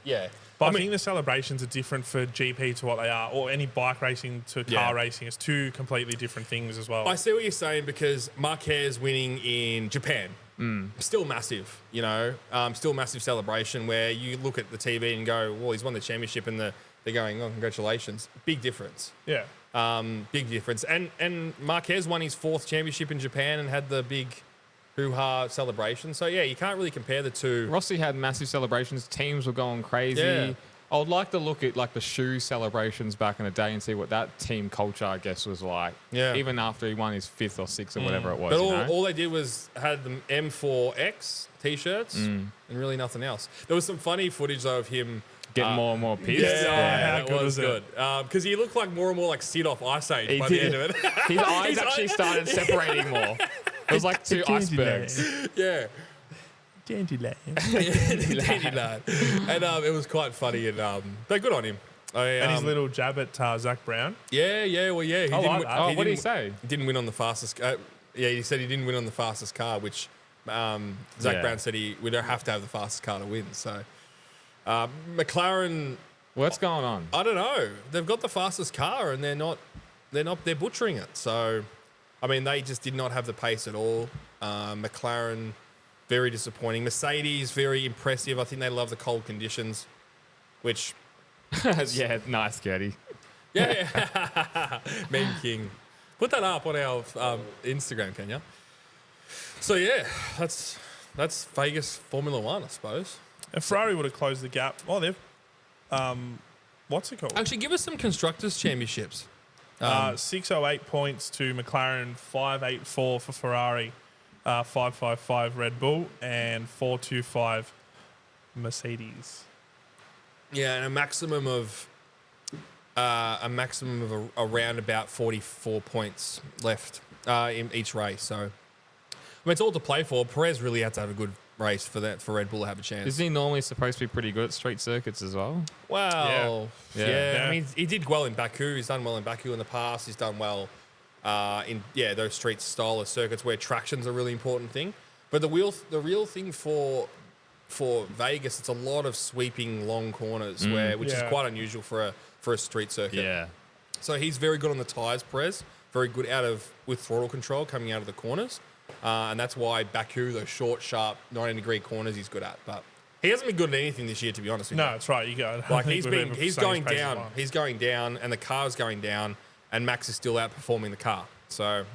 B: But I think the celebrations are different for GP to what they are, or any bike racing to car racing. It's 2 completely different things as well.
D: I see what you're saying because Marquez winning in Japan, still massive, still massive celebration where you look at the TV and go, well, he's won the championship and they're going, oh, congratulations. Big difference.
B: yeah.
D: Big difference. And Marquez won his 4th championship in Japan and had the big hoo-ha celebration. So, yeah, you can't really compare the two.
C: Rossi had massive celebrations. Teams were going crazy.
D: Yeah.
C: I would like to look at like the shoe celebrations back in the day and see what that team culture, I guess, was like.
D: Yeah.
C: Even after he won his 5th or 6th or whatever it was.
D: But
C: you know?
D: all they did was had the M4X T-shirts and really nothing else. There was some funny footage, though, of him
C: Getting more and more pissed.
B: Yeah.
D: that
B: good
D: was
B: was it?
D: good. Because he looked like more and more like Sid off Ice Age
C: He
D: by
C: did.
D: the end of it.
C: His eyes actually started separating more. It was like 2 icebergs.
D: Yeah.
B: Dandyland.
D: Dandy lad. And it was quite funny. And but good on him.
B: And his little jab at Zach Brown.
D: Yeah. He
B: like
D: didn't,
B: that.
C: Oh, what did he
D: didn't-
C: say?
D: He didn't win on the fastest. He said he didn't win on the fastest car, which Zach
C: Yeah.
D: Brown said we don't have to have the fastest car to win. So McLaren,
C: What's going on?
D: I don't know. They've got the fastest car and they're butchering it. So, I mean, they just did not have the pace at all. McLaren, very disappointing. Mercedes, very impressive. I think they love the cold conditions, which,
C: Yeah, nice, Gertie.
D: yeah, Meme King. Put that up on our Instagram, can you? So, yeah, that's Vegas Formula One, I suppose.
B: And Ferrari would have closed the gap. Oh, they've... what's it called?
D: Actually, give us some Constructors' Championships.
B: 608 points to McLaren, 584 for Ferrari, 555 Red Bull, and 425 Mercedes.
D: Yeah, and a maximum of around about 44 points left in each race. So, I mean, it's all to play for. Perez really had to have a good race for Red Bull to have a chance.
C: Isn't he normally supposed to be pretty good at street circuits as well?
D: Well,
C: Yeah.
D: yeah.
B: Yeah.
D: I mean, he did well in Baku. He's done well in Baku in the past. He's done well in those street style of circuits where traction's a really important thing. But the real thing for Vegas, it's a lot of sweeping long corners which is
B: Yeah.
D: quite unusual for a street circuit.
C: Yeah.
D: So he's very good on the tyres, Perez. Very good with throttle control coming out of the corners. And that's why Baku, those short, sharp, 90-degree corners, he's good at. But he hasn't been good at anything this year, to be honest with you.
B: No, that's right. You go.
D: Like he's going down. He's going down, and the car's going down, and Max is still outperforming the car. So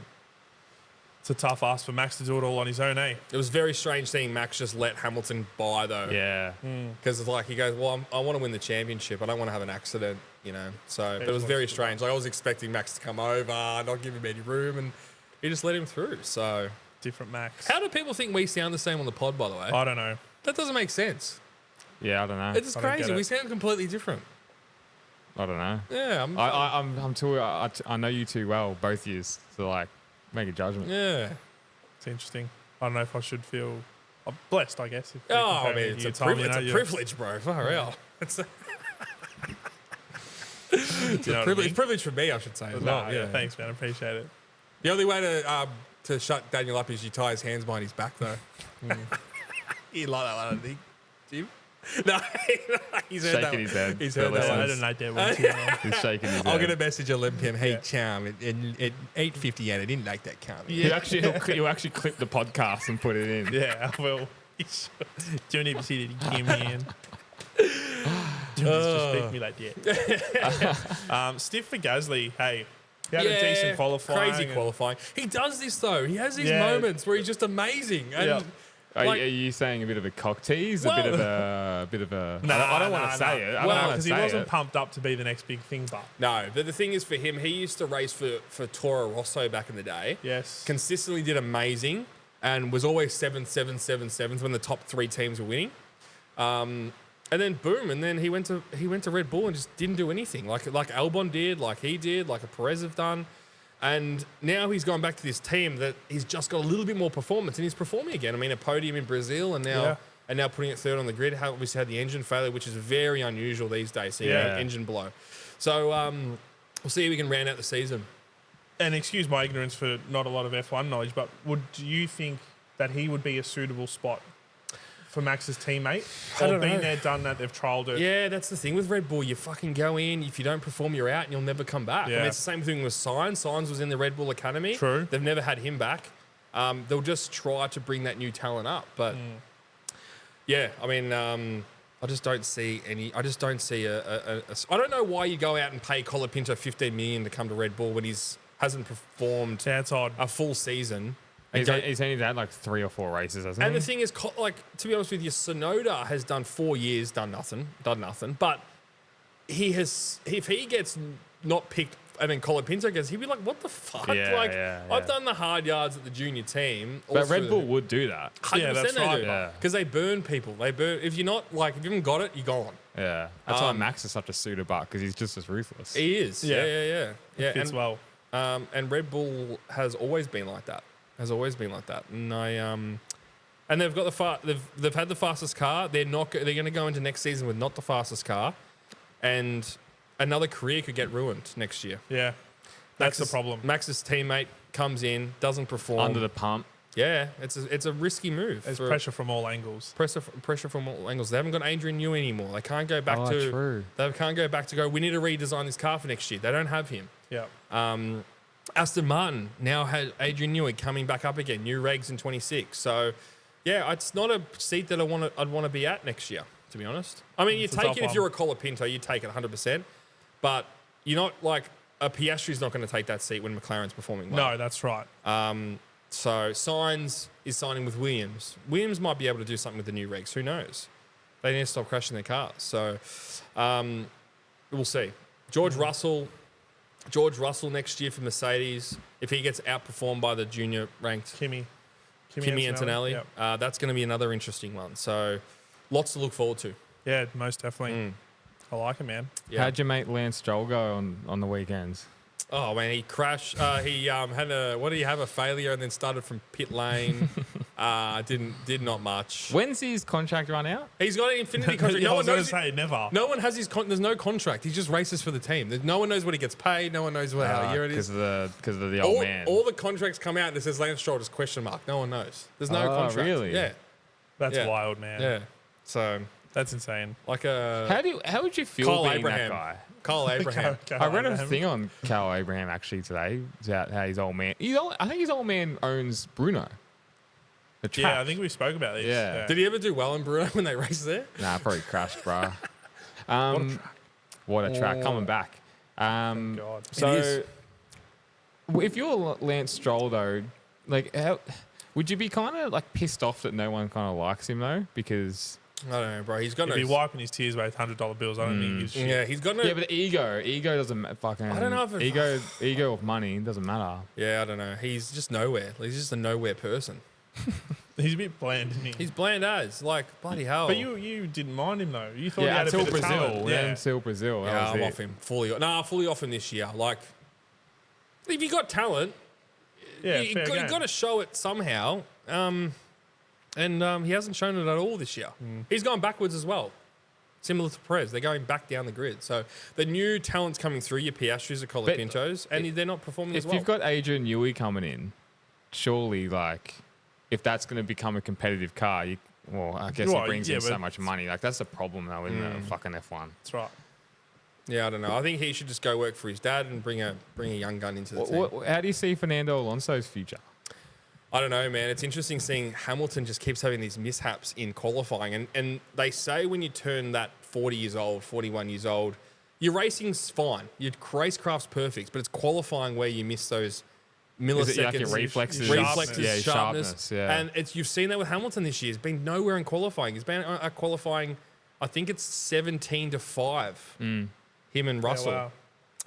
B: it's a tough ask for Max to do it all on his own, eh?
D: it was very strange seeing Max just let Hamilton by, though.
C: Yeah.
D: Because it's like he goes, well, I want to win the championship. I don't want to have an accident, you know. So but it was very strange. Like, I was expecting Max to come over, not give him any room, and he just let him through. So
B: Different Max.
D: how do people think we sound the same on the pod, by the way?
B: I don't know.
D: That doesn't make sense.
C: Yeah, I don't know.
D: It's just
B: I don't
D: crazy.
B: get it.
D: We sound completely different.
C: I don't know.
D: Yeah.
C: I'm too. I know you too well, both yous, to like make a judgment.
D: yeah.
B: It's interesting. I don't know if I should feel blessed, I guess. If
D: Oh, I
B: comparing
D: mean,
B: you
D: it's
B: to
D: a,
B: Tom, you know,
D: it's a
B: you're-
D: privilege, bro. Far out. It's a,
B: do you know what I
D: privilege,
B: mean?
D: privilege for me, I should say. As
B: No,
D: well.
B: yeah, thanks, man. I appreciate it.
D: The only way to shut Daniel up is you tie his hands behind his back, though. You like that one, I don't think. Jim? No, he's heard
C: Shaking
D: that.
C: his head.
D: He's
C: for
D: heard that
C: listeners.
B: I don't like that one too well.
C: He's shaking his
D: I'll
C: head.
D: get a message at 11 p.m. Hey,
B: Yeah.
D: Charm, at 8:58, I didn't like that comment.
C: You actually, actually clip the podcast and put it in.
B: Yeah, well, don't even see that he came in. Don't disrespect me like that. Stiff for Gasly. Hey, he had a decent qualifying.
D: Crazy
B: and-
D: qualifying. He does this, though. He has these
B: Yeah.
D: moments where he's just amazing. And
B: Yeah.
C: Are,
D: Like-
C: are you saying a bit of a cock tease?
D: Well-
C: a bit of a.
B: Nah,
C: I don't want to say it. I don't
B: Well,
C: want
B: because
C: to
B: he
C: say
B: wasn't
C: it.
B: pumped up to be the next big thing, but
D: No, but the thing is for him, he used to race for Toro Rosso back in the day.
B: yes.
D: Consistently did amazing and was always 7th when the top three teams were winning. And then boom, and then he went to Red Bull and just didn't do anything like Albon did, like he did, like a Perez have done. And now he's gone back to this team that he's just got a little bit more performance and he's performing again. I mean, a podium in Brazil and now putting it third on the grid. Obviously had the engine failure, which is very unusual these days. So
C: Yeah.
D: engine blow. So we'll see if we can round out the season.
B: And excuse my ignorance for not a lot of F1 knowledge, but would you think that he would be a suitable spot for Max's teammate?
D: I
B: Or
D: don't
B: been
D: know.
B: there, done that, they've trialled it?
D: Yeah, that's the thing with Red Bull. You fucking go in. If you don't perform, you're out and you'll never come back. I mean,
B: Yeah.
D: it's the same thing with Sainz. Sainz was in the Red Bull Academy.
B: True.
D: They've never had him back. They'll just try to bring that new talent up. But yeah, I mean, I just don't see any. I just don't see I don't know why you go out and pay Colapinto 15 million to come to Red Bull when hasn't performed
B: Yeah, it's odd.
D: a full season. And
C: He's,
D: don't-
C: he's only had like 3 or 4 races, hasn't
D: and
C: he?
D: the thing is, like, to be honest with you, Sonoda has done 4 years, done nothing. But he has, if he gets not picked, and then Colapinto gets, he'd be like, what the fuck?
C: Yeah,
D: like,
C: yeah,
D: I've
C: yeah.
D: done the hard yards at the junior team.
C: But Red Bull would do that.
D: 100%
B: Yeah, that's
D: they
B: right.
D: do.
C: Yeah.
D: Because they burn people. They burn, if you're not, like, if you haven't got it, you're gone.
C: Yeah. That's why Max is such a suitor buck, because he's just as ruthless.
D: He is.
B: Yeah.
D: Yeah.
B: Fits
D: And,
B: well.
D: and Red Bull has always been like that. And and they've got they've had the fastest car. They're going to go into next season with not the fastest car, and another career could get ruined next year.
B: Yeah. That's the problem.
D: Max's teammate comes in, doesn't perform.
C: Under the pump.
D: Yeah, it's a risky move.
B: There's
D: for-
B: pressure from all angles.
D: Pressure from all angles. They haven't got Adrian Newey anymore. They can't go back
C: True.
D: They can't go back to go. We need to redesign this car for next year. They don't have him.
B: Yeah.
D: Aston Martin now has Adrian Newey coming back up again. New regs in 26. So, yeah, it's not a seat that I'd want to be at next year, to be honest. I mean, you
B: It's a
D: take
B: tough
D: it if
B: one.
D: you're a Colapinto, you take it 100%. But you're not like a Piastri's not going to take that seat when McLaren's performing well.
B: No, that's right.
D: So Sainz is signing with Williams. Williams might be able to do something with the new regs. Who knows? They need to stop crashing their cars. So we'll see. George Russell next year for Mercedes, if he gets outperformed by the junior ranked
B: Kimi
D: Antonelli,
B: Yep.
D: that's going to be another interesting one. So lots to look forward to.
B: Yeah, most definitely. I like it, man.
D: Yeah.
C: How'd your mate Lance Stroll go on the weekends?
D: Oh man, he crashed. He had a failure and then started from pit lane. Did not much.
C: When's his contract run out?
D: He's got an infinity contract.
B: Yeah,
D: No
B: I
D: one
B: was going
D: knows.
B: to say never.
D: No one has his. There's no contract. He just races for the team. No one knows what he gets paid. No one knows how year it is.
C: Because of the old man.
D: All the contracts come out and it says Lance Stroll just question mark. No one knows. There's no
C: Oh,
D: contract.
C: really?
D: Yeah.
B: That's
D: Yeah.
B: wild, man.
D: Yeah. So
B: That's insane.
D: like a
C: How would you feel
D: Carl
C: being
D: Abraham.
C: that guy?
D: Carl Abraham.
C: I read a thing on Carl Abraham actually today about how his old man. I think his old man owns Bruno. The track.
B: Yeah, I think we spoke about this.
C: Yeah.
D: Did he ever do well in Bruno when they raced there?
C: Nah, probably crashed, bro. What a track. Coming back.
B: God.
C: So, if you're Lance Stroll, though, like, would you be kind of like pissed off that no one kind of likes him though? Because
D: I don't know, bro. He's got
B: He'd
D: no.
B: be wiping his tears with $100 bills. I don't think he's shit.
D: Yeah, he's got no.
C: yeah, but ego doesn't fucking.
D: I don't know if it-
C: ego of money doesn't matter.
D: Yeah, I don't know. He's just nowhere. He's just a nowhere person.
B: He's a bit bland, isn't he?
D: He's bland as like bloody hell.
B: But you didn't mind him though. You thought he
C: Yeah,
B: had a
C: until
B: bit of
C: Brazil.
B: talent.
C: Yeah,
B: Yeah.
C: until Brazil.
D: yeah,
C: That
D: I'm
C: was
D: off him fully. Nah, fully off him this year. Like, if you got talent,
B: Yeah,
D: you
B: fair game.
D: got to show it somehow. And he hasn't shown it at all this year. He's gone backwards as well. Similar to Perez, they're going back down the grid. So the new talent's coming through, your Piastris, your
C: But
D: Colapintos, and they're not performing as
C: If
D: well.
C: you've got Adrian Newey coming in, surely like if that's going to become a competitive car, I guess
B: Right,
C: it brings
B: yeah,
C: in so
B: but-
C: much money. Like that's the problem though, isn't it? Fucking F1.
B: That's right.
D: Yeah, I don't know. I think he should just go work for his dad and bring a young gun into the team.
C: How do you see Fernando Alonso's future?
D: I don't know, man. It's interesting seeing Hamilton just keeps having these mishaps in qualifying. And they say when you turn that 40 years old, 41 years old, your racing's fine. Your racecraft's perfect, but it's qualifying where you miss those milliseconds.
C: Is it like your reflexes?
D: Reflexes,
C: Yeah,
D: sharpness.
C: yeah.
D: And you've seen that with Hamilton this year. He's been nowhere in qualifying. He's been qualifying, I think it's 17-5. Him and Russell.
B: wow.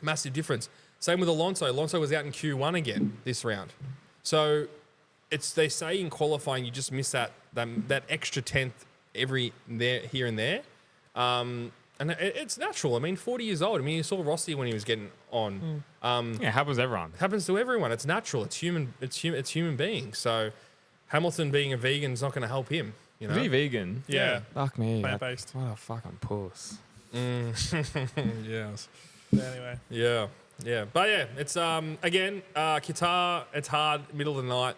D: Massive difference. Same with Alonso. Alonso was out in Q1 again this round. So they say in qualifying you just miss that extra tenth here and there. And it's natural. I mean, 40 years old. I mean, you saw Rossi when he was getting on.
C: Yeah, happens to everyone.
D: Happens to everyone. It's natural. It's human. It's human beings. So Hamilton being a vegan is not going to help him. You know.
C: Be vegan.
B: Yeah.
C: Fuck me.
B: Plant-based.
C: What a fucking puss.
D: Yes.
B: Anyway.
D: Yeah. Yeah. But yeah, it's again Qatar. It's hard, middle of the night.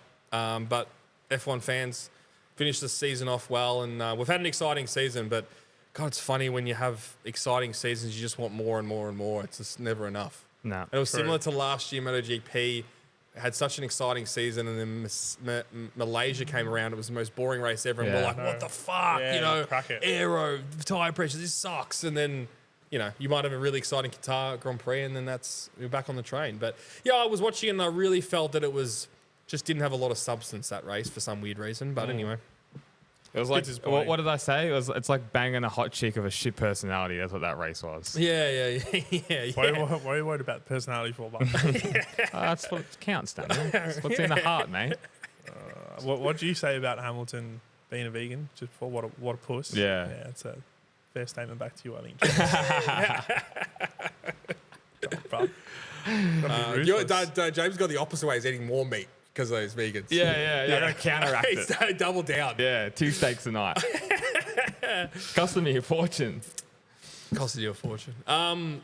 D: But F1 fans finished the season off well, and we've had an exciting season. But God, it's funny when you have exciting seasons, you just want more and more and more. It's just never enough.
C: No.
D: It was
B: True.
D: similar to last year, MotoGP. It had such an exciting season, and then Malaysia came around. It was the most boring race ever, and we're
C: Yeah.
D: like, what the fuck?
B: Yeah,
D: you know,
B: crack it.
D: aero, tyre pressure, this sucks. And then, you know, you might have a really exciting Qatar Grand Prix, and then you're back on the train. But yeah, I was watching, and I really felt that it was just didn't have a lot of substance, that race, for some weird reason. But anyway.
C: It was like,
B: disappointing.
C: what did I say? It's like banging a hot chick of a shit personality. That's what that race was.
D: Yeah.
B: What are you worried about personality for, Buck?
C: That's what counts, Daniel. That's what's in the heart, mate.
B: What do you say about Hamilton being a vegan? Just for what a puss.
C: Yeah.
B: Yeah, it's a fair statement back to you, I think.
D: James got the opposite way. He's eating more meat because of those vegans.
C: Yeah. I gotta counteract
D: He's
C: it.
D: double down.
C: Yeah, 2 steaks a night. Costing me a fortune.
D: Costed you a fortune.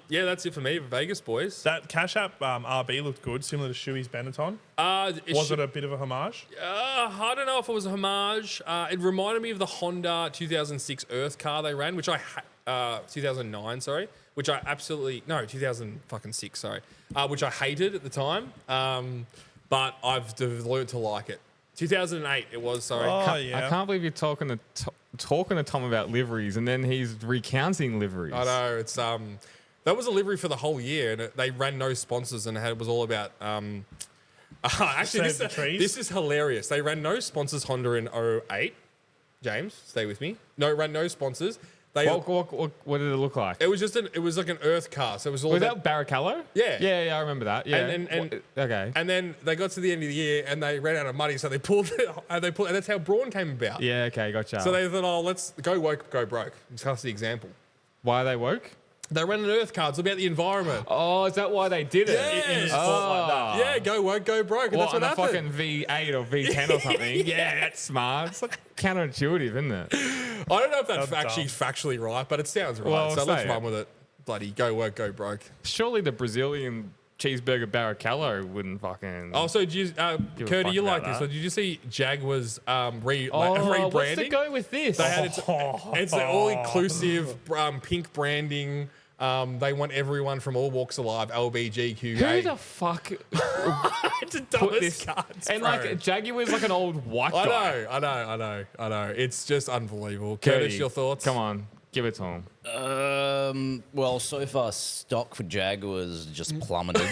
D: Yeah, that's it for me. Vegas, boys.
B: That Cash App RB looked good, similar to Shuey's Benetton. Was it a bit of a homage?
D: I don't know if it was a homage. It reminded me of the Honda 2006 Earth car they ran, which 2009, sorry, which I absolutely, no, 2006, sorry, which I hated at the time. But I've learned to like it. 2008 it was, sorry.
B: Oh, yeah.
C: I can't believe you're talking to Tom about liveries, and then he's recounting liveries.
D: I know, it's that was a livery for the whole year, and they ran no sponsors, and it was all about actually
B: Save the trees.
D: this is hilarious. They ran no sponsors Honda in 08. James, stay with me. No, ran no sponsors. They
C: What did it look like?
D: it was like an Earth car, so it was all
C: Was
D: about,
C: that Barrichello?
D: Yeah.
C: Yeah, I remember that. Yeah.
D: And-
C: okay.
D: and then they got to the end of the year and they ran out of money, so they pulled it, and that's how Braun came about.
C: Yeah, okay, gotcha.
D: So they thought, oh, let's go woke, go broke. That's the example.
C: Why are they woke?
D: They ran an Earth car. It's about the environment.
C: Oh, is that why they did it?
D: Yes.
C: Oh.
D: Yeah, go woke, go broke. And
C: What,
D: that's
C: on
D: what
C: a
D: happened.
C: fucking V8 or V10 or something? Yeah, that's smart. It's like counterintuitive, isn't it?
D: I don't know if that's
B: That's
D: actually factually right, but it sounds right.
C: Well,
D: so let's
C: say
D: run
C: it.
D: with it. Bloody go woke, go broke.
C: Surely the Brazilian cheeseburger Barrichello wouldn't fucking...
D: Oh, so did you,
C: Give a
D: Curdy,
C: fuck
D: you
C: about
D: like this?
C: that.
D: So did you see Jaguar's rebranding?
C: what's the go with this?
D: They had it's an all-inclusive pink branding. They want everyone from all walks of life, LBGQ.
C: Who the fuck
D: It's a
C: put
D: dumbest
C: this?
D: cards,
C: And
D: bro.
C: like Jaguar's like an old white guy.
D: I know. It's just unbelievable. Curtis, your thoughts?
C: Come on, give it to him.
E: Well, so far stock for Jaguars just plummeted.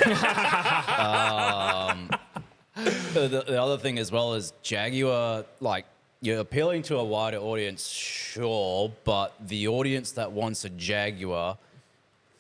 E: The other thing as well is Jaguar, like, you're appealing to a wider audience, sure, but the audience that wants a Jaguar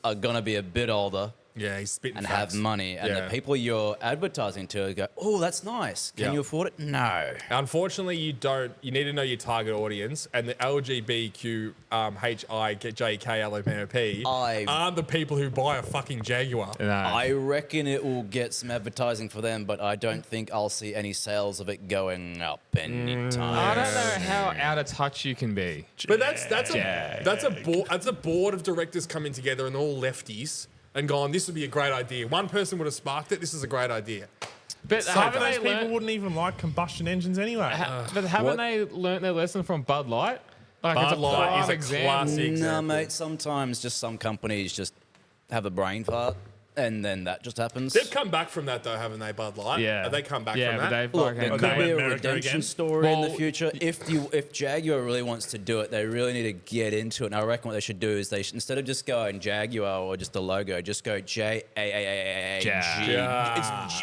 E: are gonna be a bit older.
D: Yeah, he's spitting
E: And
D: facts.
E: have money, and
D: Yeah.
E: the people you're advertising to go, oh, that's nice. Can
D: Yeah.
E: you afford it? No.
D: Unfortunately, you don't. You need to know your target audience, and the LGBTQHIJKLMNOP aren't the people who buy a fucking Jaguar.
C: No.
E: I reckon it will get some advertising for them, but I don't think I'll see any sales of it going up anytime.
C: I don't know how out of touch you can be.
D: But that's a board of directors coming together and all lefties and gone, this would be a great idea. One person would have sparked it. This is a great idea.
C: But
B: Some of
C: haven't
B: those
C: they
B: people
C: learned?
B: wouldn't even like combustion engines anyway.
C: But haven't
E: What?
C: they learnt their lesson from Bud Light? Like
D: Bud
C: it's a
D: Light
C: prime
D: is a
C: example.
D: classic
E: No,
D: example.
E: mate, sometimes just some companies just have a brain fart, and then that just happens.
D: They've come back from that, though, haven't they, Bud Light?
C: Yeah,
D: Have they come back
C: yeah,
D: from
C: but
D: that?
C: they've
E: Look,
C: like
E: there
B: Okay,
E: could be a
B: America
E: redemption
B: again.
E: story in the
C: Well,
E: future. If Jaguar really wants to do it, they really need to get into it. And I reckon what they should do is they should, instead of just going Jaguar or just the logo, just go J-A-A-A-A-G. It's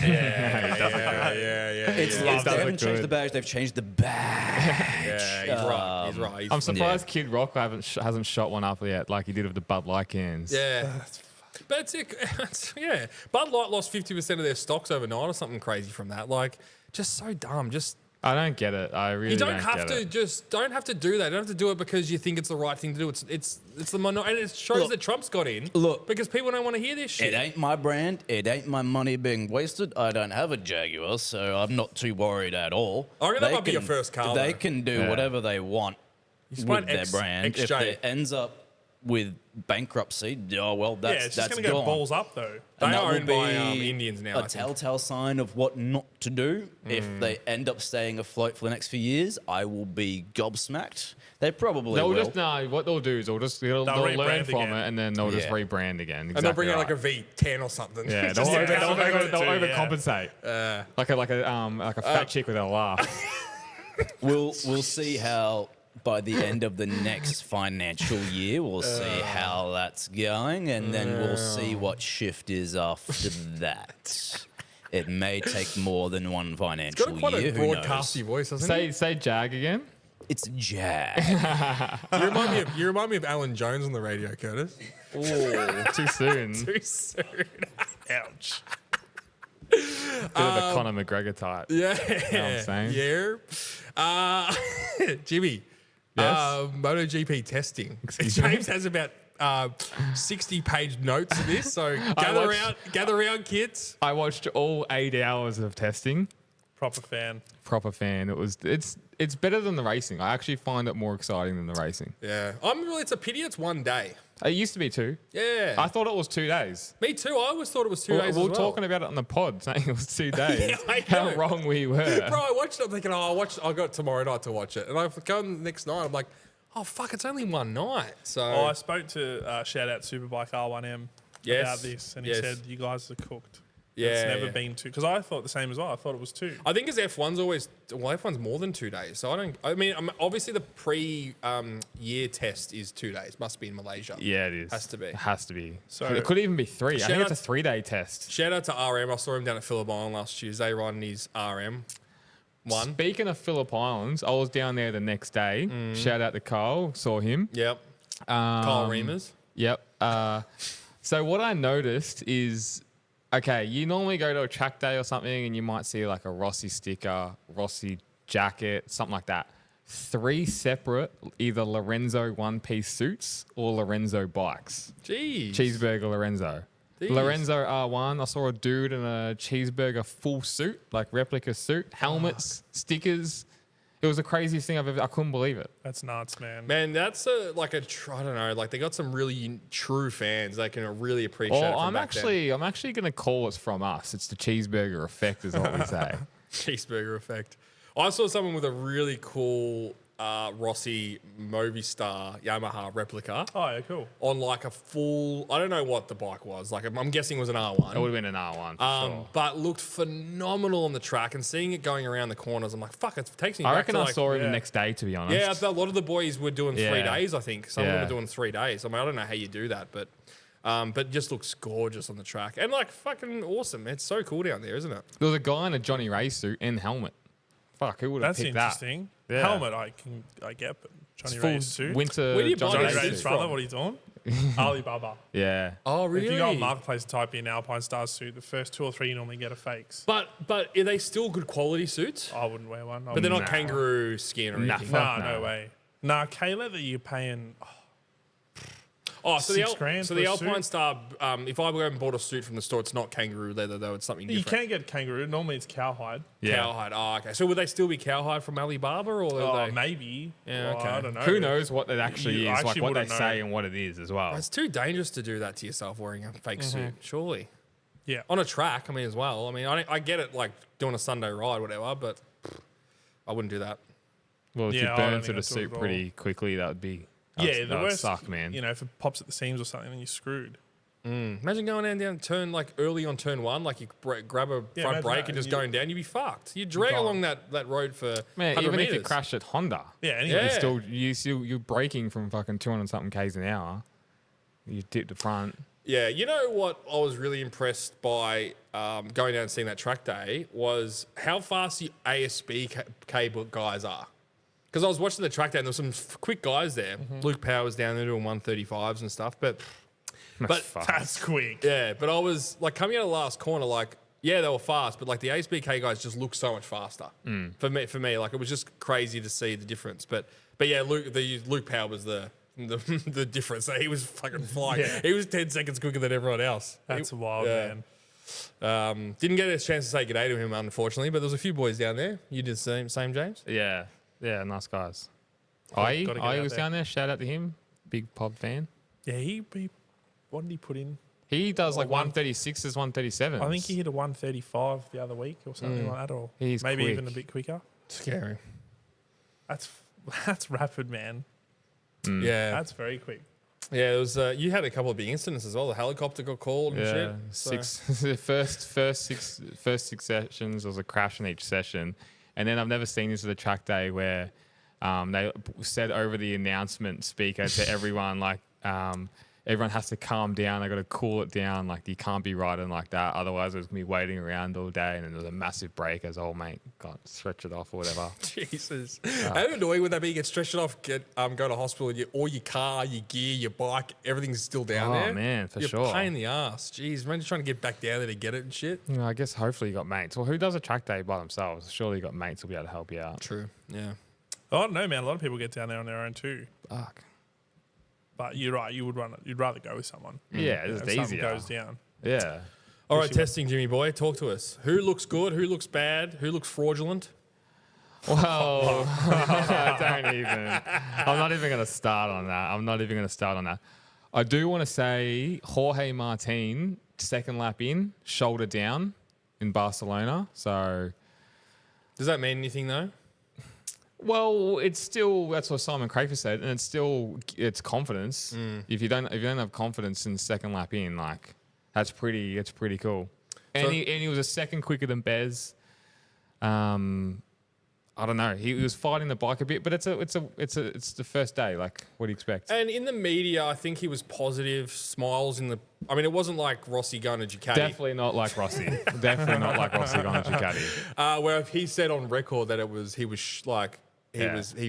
D: Yeah.
E: It's
C: Love
E: they
C: that
E: haven't
C: look
E: changed
C: good.
E: the badge, they've changed the badge.
D: Yeah, he's right.
C: I'm surprised Kid Rock hasn't shot one up yet like he did with the Bud Light cans.
D: Yeah. But yeah. Bud Light lost 50% of their stocks overnight or something crazy from that. Like, just so dumb. Just
C: I don't get it. I really
D: you don't
C: get
D: have to
C: it.
D: don't have to do that. You don't have to do it because you think it's the right thing to do. It's the minority, and it shows
E: Look,
D: that Trump's got in.
E: look.
D: Because people don't want to hear this shit.
E: It ain't my brand. It ain't my money being wasted. I don't have a Jaguar, so I'm not too worried at all.
D: I reckon that might be your first car,
E: They
D: though.
E: can do
C: Yeah.
E: whatever they want
D: just
E: with
D: want
E: their
D: X-
E: brand.
D: XJ.
E: If it ends up with bankruptcy, oh well,
B: Yeah,
E: that's
B: it's just
E: that's
B: going to go
E: gone.
B: balls up though.
D: They
E: And that
D: are
E: will
D: owned by
E: be
D: Indians now, I
E: A
D: think.
E: telltale sign of what not to do. If they end up staying afloat for the next few years, I will be gobsmacked. They probably
C: They'll
E: will.
C: just what they'll do is they'll learn
B: rebrand
C: from
B: again.
C: it and then they'll just
E: Yeah.
C: rebrand again.
D: And they'll bring out
C: Exactly
D: like a V10 or something.
C: right. Yeah,
D: Just
C: they'll
D: a thousand
B: over
C: they'll
B: two, yeah.
C: overcompensate. Like a fat chick with a laugh.
E: We'll see how by the end of the next financial year, we'll see how that's going, and then we'll see what shift is after that. It may take more than one
D: Got
E: financial
D: quite
E: year.
D: a
E: Who knows?
D: broadcasty voice, doesn't he?
C: say Jag again.
E: It's Jag.
D: You remind me of Alan Jones on the radio, Curtis.
C: Oh, too soon.
D: Too soon.
B: Ouch.
C: Bit of a Conor McGregor type.
D: Yeah.
C: know what I'm saying?
D: Yeah. Jimmy.
C: Yes?
D: MotoGP testing.
C: Excuse me?
D: James has about 60-page notes of this, so gather around, kids.
C: I watched all 8 hours of testing.
B: Proper fan.
C: Proper fan. It's better than the racing. I actually find it more exciting than the racing.
D: Yeah. It's a pity it's one day.
C: It used to be 2.
D: Yeah.
C: I thought it was 2 days.
D: Me too. I always thought it was 2
C: We
D: days
C: were
D: as well.
C: talking about it on the pod, saying it was 2 days.
D: Yeah, I
C: How
D: know.
C: wrong we were.
D: Bro, I watched it. I'm thinking, I got tomorrow night to watch it. And I go the next night. I'm like, oh, fuck, it's only one night. So,
B: Oh, I spoke to shout out Superbike R1M
D: Yes.
B: about this, and he
D: Yes.
B: said you guys are cooked.
D: Yeah,
B: It's never
D: yeah.
B: been 2 because I thought the same as well. I thought it was 2.
D: I think as F1's F1's more than 2 days. So obviously the pre-year test is 2 days. Must be in Malaysia.
C: Yeah, it is.
D: Has to be.
C: It has to be.
B: So-
C: it could even be 3. I
D: Shout
C: think
D: out-
C: it's a 3-day test.
D: Shout out to RM. I saw him down at Phillip Island last Tuesday riding his RM. One.
C: Speaking of Phillip Islands, I was down there the next day. Shout out to Carl. Saw him.
D: Yep. Kyle Reimers.
C: Yep. So what I noticed is, okay, you normally go to a track day or something and you might see like a Rossi sticker, Rossi jacket, something like that. 3 separate either Lorenzo one-piece suits or Lorenzo bikes.
D: Jeez.
C: Cheeseburger Lorenzo.
D: Jeez.
C: Lorenzo R1, I saw a dude in a cheeseburger full suit, like replica suit, helmets, stickers. It was the craziest thing I couldn't believe it.
B: That's nuts, man.
D: Man, that's I don't know, like they got some really true fans that can really appreciate it
C: Oh,
D: from
C: I'm
D: back then.
C: actually going to call it's from us. It's the cheeseburger effect is what we say.
D: Cheeseburger effect. I saw someone with a really cool Rossi Movistar Yamaha replica
B: Oh, yeah, cool.
D: on like a full. I don't know what the bike was. Like I'm guessing it was an R1.
C: It would have been an R1 for sure.
D: But looked phenomenal on the track, and seeing it going around the corners, I'm like, fuck, it takes me
C: I
D: back
C: reckon
D: to
C: I
D: like,
C: saw him the next day, to be honest.
D: yeah, a lot of the boys were doing 3
C: Yeah.
D: days, I think. Some of them
C: Yeah.
D: were doing 3 days. I mean, I don't know how you do that, but it just looks gorgeous on the track. And like fucking awesome. It's so cool down there, isn't it?
C: There was a guy in a Johnny Ray suit and helmet. Fuck, who would have
B: That's
C: picked
B: interesting.
C: Yeah.
B: Helmet, I get, but
C: that?
B: Johnny
C: Full
B: Ray's suit.
C: winter
D: Where do you buy
C: Johnny
B: Johnny
D: those
C: Ray
B: Ray's
D: suits
C: suit.
B: brother,
D: from?
B: what are you doing? Alibaba.
C: Yeah.
D: Oh, really?
B: If you go on Marketplace and type in Alpine Stars suit, the first 2 or 3 you normally get are fakes.
D: But are they still good quality suits?
B: I wouldn't wear one.
D: But they're not
C: Nah.
D: kangaroo skin or
C: Nah,
D: anything.
C: fuck
B: No
C: no.
B: way. Nah, K-leather you're paying.
D: Oh, so
B: $6 grand
D: so
B: for
D: the
B: a
D: Alpine
B: suit?
D: Star. If I go and bought a suit from the store, it's not kangaroo leather though. It's something
B: You
D: different.
B: can get kangaroo. Normally it's cowhide.
C: Yeah.
D: Cowhide. Oh, okay. So would they still be cowhide from Alibaba or
B: Oh,
D: are they?
B: maybe.
D: Yeah,
B: Well,
D: okay.
B: I don't know.
C: Who knows what it actually
B: You
C: is, like
B: actually
C: what they
B: wouldn't
C: say
B: know.
C: and what it is as well.
D: It's too dangerous to do that to yourself wearing a fake suit. Surely
B: Yeah.
D: on a track. I mean, as well. I mean, I get it, like doing a Sunday ride, whatever, but I wouldn't do that.
C: Well, if
B: Yeah,
C: you
B: I don't
C: burn
B: think
C: through the
B: I'd do it
C: suit
B: at all.
C: pretty quickly, that would be
B: The
C: that would
B: worst.
C: suck, man.
B: You know, if it pops at the seams or something, then you're screwed.
D: Imagine going down turn like early on turn 1, like you grab a
B: Yeah,
D: front
B: imagine
D: brake
B: that,
D: and just
B: and
D: going down, you'd be fucked. You drag
B: gone.
D: along that road for
C: Man,
D: 100
C: even
D: meters.
C: if it crashed at Honda,
B: Yeah, anyway.
D: Yeah.
C: you're braking from fucking 200 something k's an hour. You dip the front.
D: Yeah, you know what I was really impressed by going down and seeing that track day was how fast the ASB cable guys are. Because I was watching the track day and there was some quick guys there. Luke Powers down there doing 135s and stuff. But
C: Fuck.
B: That's quick.
D: yeah, but I was like coming out of the last corner, like, yeah, they were fast, but like the ASBK guys just looked so much faster for me. Like it was just crazy to see the difference. But yeah, Luke Powell was the difference. He was fucking flying.
B: Yeah.
D: He was 10 seconds quicker than everyone else.
B: That's wild,
D: yeah.
B: man.
D: Didn't get a chance to say g'day to him, unfortunately, but there was a few boys down there. You did the same, James?
C: Yeah, nice guys.
B: Gotta get
C: I
B: out
C: was
B: there.
C: down there. Shout out to him, big pod fan.
B: Yeah, what did he put in?
C: He does like
B: one-
C: 136s, 137s.
B: I think he hit a 135 the other week or something like that, or
C: He's
B: maybe
C: quick.
B: even a bit quicker.
D: Scary.
B: That's rapid, man.
D: Yeah.
B: That's very quick.
D: Yeah, it was. You had a couple of big incidents as well. The helicopter got called and shit. So-
C: the first six sessions there was a crash in each session, and then I've never seen this at a track day where they said over the announcement speaker to everyone like everyone has to calm down. They got to cool it down. Like you can't be riding like that, otherwise there's gonna be waiting around all day. And then there's a massive break as old mate got stretch it off or whatever.
D: Jesus. How annoying would that be? Get stretched off, go to hospital, and all your car, your gear, your bike, everything's still down
C: Oh,
D: there.
C: man, for
D: You're
C: sure.
D: a pain in the ass. Jeez, imagine trying to get back down there to get it and shit.
C: You know, I guess hopefully you got mates. Well, who does a track day by themselves? Surely you got mates who'll be able to help you out.
D: True. Yeah.
B: I don't know, man. A lot of people get down there on their own too.
C: Fuck.
B: But you're right. You would run it. You'd rather go with someone.
C: Yeah,
B: You know,
C: it's
B: if something
C: easier.
B: goes down.
C: Yeah.
D: All right, testing, Jimmy boy. Talk to us. Who looks good? Who looks bad? Who looks fraudulent?
C: Well, don't even. I'm not even going to start on that. I do want to say Jorge Martin, second lap in, shoulder down in Barcelona. So,
D: Does that mean anything though?
C: well, it's still, that's what Simon Crafer said, and it's confidence. If you don't have confidence in the second lap in, like it's pretty cool. And
D: So-
C: he was a second quicker than Bez. I don't know. He was fighting the bike a bit, but it's the first day. Like, what do you expect?
D: And in the media, I think he was positive, smiles in the. I mean, it wasn't like Rossi going to Ducati.
C: Definitely not like Rossi. Definitely not like Rossi going to Ducati.
D: Where he said on record that he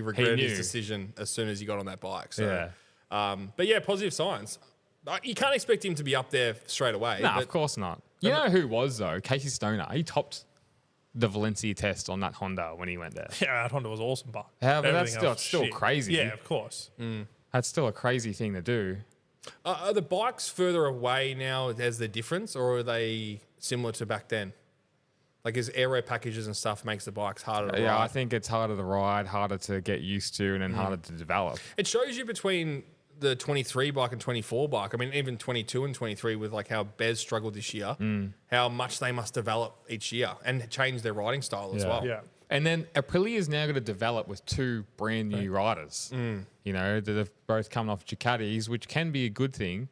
D: regretted his
C: knew.
D: decision as soon as he got on that bike. So,
C: Yeah.
D: but yeah, positive signs. You can't expect him to be up there straight away.
C: No,
D: but
C: of course not. You know who was though? Casey Stoner. He topped the Valencia test on that Honda when he went there.
B: Yeah, that Honda was awesome, but
C: Yeah, but that's
B: everything
C: still-
B: else
C: it's still
B: shit.
C: crazy.
B: Yeah, of course.
C: That's still a crazy thing to do.
D: Are the bikes further away now as the difference, or are they similar to back then? Like, is aero packages and stuff makes the bikes harder to
C: Yeah,
D: ride?
C: I think it's harder to ride, harder to get used to, and then harder to develop.
D: It shows you between the 23 bike and 24 bike, I mean, even 22 and 23 with like how Bez struggled this year, how much they must develop each year and change their riding style as well.
B: Yeah.
C: And then Aprilia is now going to develop with 2 brand new riders. You know, that have both come off Ducatis, which can be a good thing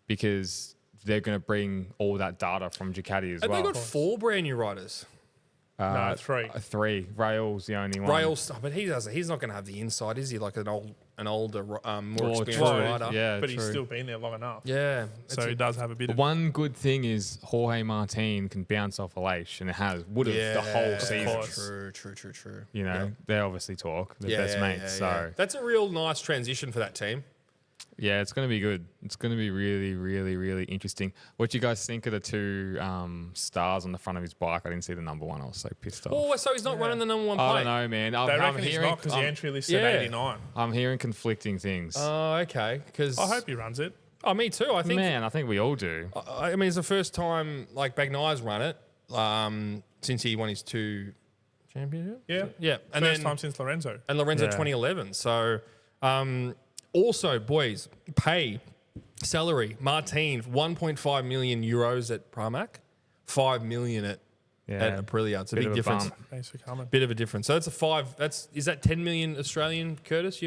C: because they're going to bring all that data from Ducati as
D: And
C: well.
D: they got 4 brand new riders.
B: No, 3.
C: 3. Rail's the only one.
D: Rails, but he's not going to have the inside, is he? Like an older, more
C: Well,
D: experienced
C: true.
D: rider.
C: Yeah,
B: But he's
C: true.
B: still been there long enough.
D: Yeah.
B: So he does have a bit of...
C: One good thing is Jorge Martin can bounce off Aleix, and it would have the whole season.
B: course.
D: True.
C: You know, they obviously talk. They're best mates. So
D: That's a real nice transition for that team.
C: yeah, it's going to be good. It's going to be really, really, really interesting. What do you guys think of the 2 stars on the front of his bike? I didn't see the number 1. I was so pissed off.
D: Oh, so he's not running the number 1
C: I
D: plate?
C: don't know, man.
B: They
C: I'm
B: reckon he's
C: hearing,
B: not because the entry list said
D: yeah.
B: 89.
C: I'm hearing conflicting things.
D: Oh, okay. Because
B: I hope he runs it.
D: Oh, me too. I think.
C: Man, I think we all do.
D: I mean, it's the first time like Bagnai's run it since he won his 2 championships.
B: Yeah.
D: And
B: First
D: then
B: time since Lorenzo.
D: and Lorenzo
C: Yeah.
D: 2011. So, also, boys, salary. Martin, 1.5 million euros at Pramac, 5 million at Aprilia. It's a
C: Bit
D: big
C: of a
D: difference.
C: bump.
B: Thanks for coming.
D: Bit of a difference. So that's a 5. Is that 10 million Australian, Curtis?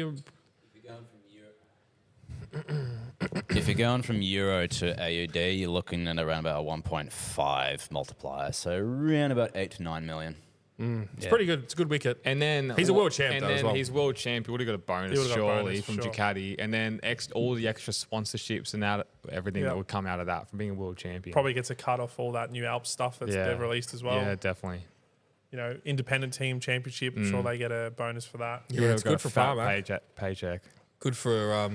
E: If you're going from euro to AUD, you're looking at around about a 1.5 multiplier, so around about 8 to 9 million.
D: It's pretty good. It's a good wicket.
C: And then
D: He's a world champ,
C: And
D: though,
C: then
D: as well.
C: he's world champ. He would have got a bonus,
B: would've got a
C: surely,
B: bonus,
C: from
B: sure.
C: Ducati. And then all the extra sponsorships and everything
B: Yeah.
C: that would come out of that from being a world champion.
B: Probably gets a cut off all that new Alps stuff that they've released as well.
C: Yeah, definitely.
B: You know, independent team championship. I'm sure they get a bonus for that.
D: Yeah, it's good for Pramac.
C: Paycheck.
D: Good for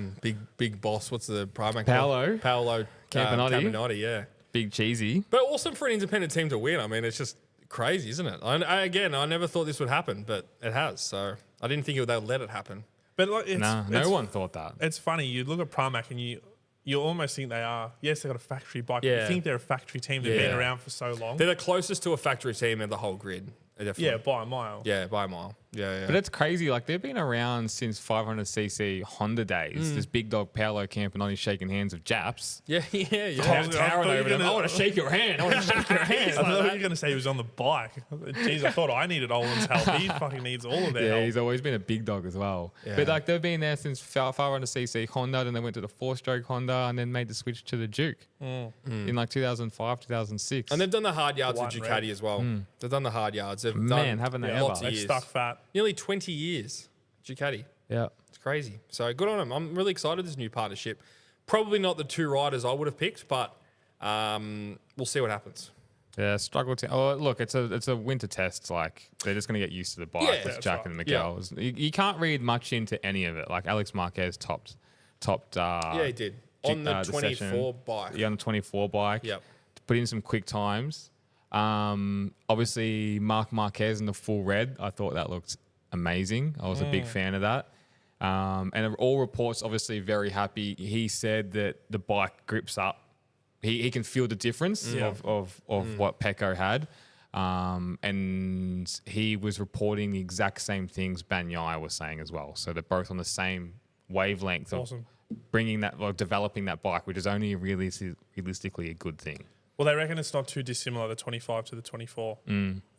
D: big boss. What's the Pramac?
C: Paolo.
D: Paolo
C: Campinotti.
D: Campinotti, yeah.
C: Big cheesy.
D: But awesome for an independent team to win. I mean, it's just crazy, isn't it? I never thought this would happen, but it has. So I didn't think they would let it happen.
B: But like,
C: No one thought that.
B: It's funny. You look at Pramac and you almost think they are. Yes, they got a factory bike. But
D: Yeah.
B: you think they're a factory team. They've been
D: Yeah.
B: around for so long.
D: They're the closest to a factory team in the whole grid. Definitely.
B: Yeah, by a mile.
D: Yeah, by a mile. Yeah.
C: But it's crazy. Like, they've been around since 500cc Honda days. This big dog Paolo Campinotti shaking hands with Japs.
D: yeah.
B: I
C: Towering
B: thought you
C: over
B: were
C: them.
B: gonna-
C: I want to shake your hand. I want to shake your hand.
B: I thought you were going to say he was on the bike. Jeez, I thought I needed Olin's help. He fucking needs all of their
C: Yeah,
B: help.
C: he's always been a big dog as well. But like, they've been there since 500cc Honda, then they went to the 4-stroke Honda, and then made the switch to the Duke in like 2005, 2006.
D: And they've done the hard yards with
B: White and
D: Ducati
B: red.
D: as well. They've done the hard yards. They've
C: Man,
D: done
C: haven't they
D: lots
C: ever?
D: of
B: They've
D: years.
B: stuck fat.
D: Nearly 20 years, Ducati.
C: yeah.
D: It's crazy. So good on them. I'm really excited this new partnership. Probably not the 2 riders I would have picked, but we'll see what happens.
C: Yeah, struggle to. Oh, look, it's a winter test. Like, they're just going to get used to the bike.
D: Yeah,
C: It's
D: that's
C: Jack
B: right.
C: and Miguel's. You can't read much into any of it. Like, Alex Marquez topped.
D: Yeah, he did. On the 24
C: session.
D: bike.
C: Yeah, on the 24 bike.
D: Yep.
C: Put in some quick times. Obviously, Mark Marquez in the full red. I thought that looked amazing. I was a big fan of that. And all reports, obviously, very happy. He said that the bike grips up. He can feel the difference of what Pecco had. And he was reporting the exact same things Bagnaia was saying as well. So they're both on the same wavelength of
B: Awesome.
C: bringing that, like, developing that bike, which is only realistically a good thing.
B: Well, they reckon it's not too dissimilar, the 25 to the 24.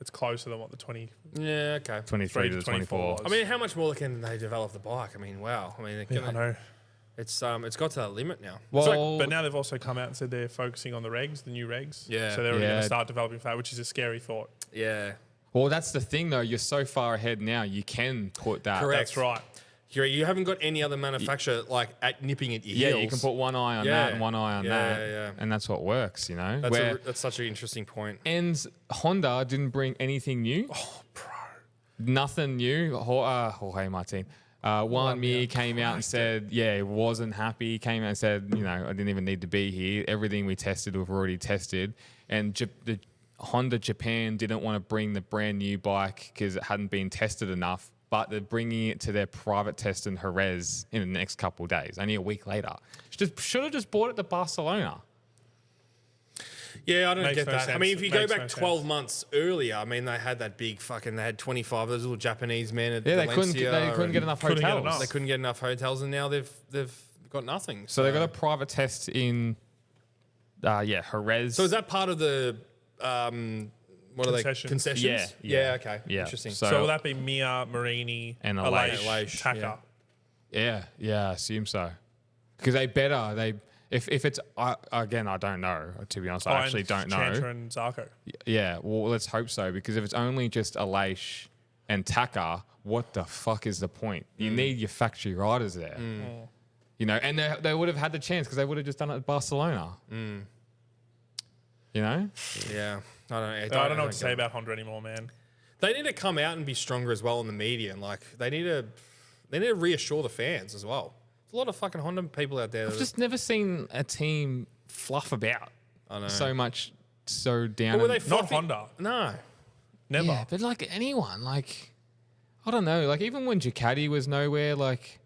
B: It's closer than what the 23
D: Yeah, okay.
C: 23 to the 24.
B: was.
D: I mean, how much more can they develop the bike? I mean, wow. I mean, they're
B: Yeah, I
D: gonna,
B: know.
D: it's got to that limit now.
C: Well,
B: But now they've also come out and said they're focusing on the regs, the new regs.
D: Yeah.
B: So they're already going
C: Yeah.
B: to start developing for that, which is a scary thought.
D: Yeah.
C: well, that's the thing, though. You're so far ahead now. You can put that.
D: Correct.
B: That's right.
D: You haven't got any other manufacturer like nipping at your
C: Yeah,
D: heels.
C: you can put one eye on
D: Yeah.
C: that and one eye on
D: Yeah,
C: that,
D: yeah.
C: and that's what works. You know,
D: That's such an interesting point.
C: and Honda didn't bring anything new.
B: Oh, bro.
C: Nothing new. Jorge Martin. Juan Mir came out and said, yeah, he wasn't happy. He came out and said, you know, I didn't even need to be here. Everything we tested, we've already tested. And the Honda Japan didn't want to bring the brand new bike because it hadn't been tested enough. But they're bringing it to their private test in Jerez in the next couple of days, only a week later. Should have just bought it to Barcelona.
D: Yeah, I don't
B: Makes
D: get
B: no
D: that. I
B: sense.
D: mean, if you go
B: Makes
D: back
B: no
D: 12
B: sense.
D: months earlier, I mean, they had that big fucking, they had 25 of those little Japanese men at
C: Yeah, they
D: Valencia
C: couldn't get enough
B: Couldn't get
C: hotels.
B: enough.
D: They couldn't get enough hotels, and now they've got nothing.
C: So they got a private test in, Jerez.
D: So is that part of the what are they?
B: Concessions.
D: Concessions?
C: Yeah.
D: Okay.
C: Yeah.
D: Interesting.
B: So will that be Mia, Marini,
C: And
B: Aleix,
C: Aleix.
B: Taka?
C: Yeah, I assume so. Because if it's again, I don't know. To be honest, I actually don't know.
B: Chantra and Zarco.
C: Yeah, well, let's hope so. Because if it's only just Aleix and Taka, what the fuck is the point? You need your factory riders there. You know, and they would have had the chance because they would have just done it at Barcelona. You know?
D: Yeah. I
B: don't know what to say about Honda anymore, man.
D: They need to come out and be stronger as well in the media, and like they need to reassure the fans as well. There's a lot of fucking Honda people out there.
C: I've just never seen a team fluff about so much, so down.
D: But were they
B: Not
D: fluffy?
B: Honda.
D: No.
B: Never.
C: Yeah, but like anyone, like I don't know, like even when Ducati was nowhere, like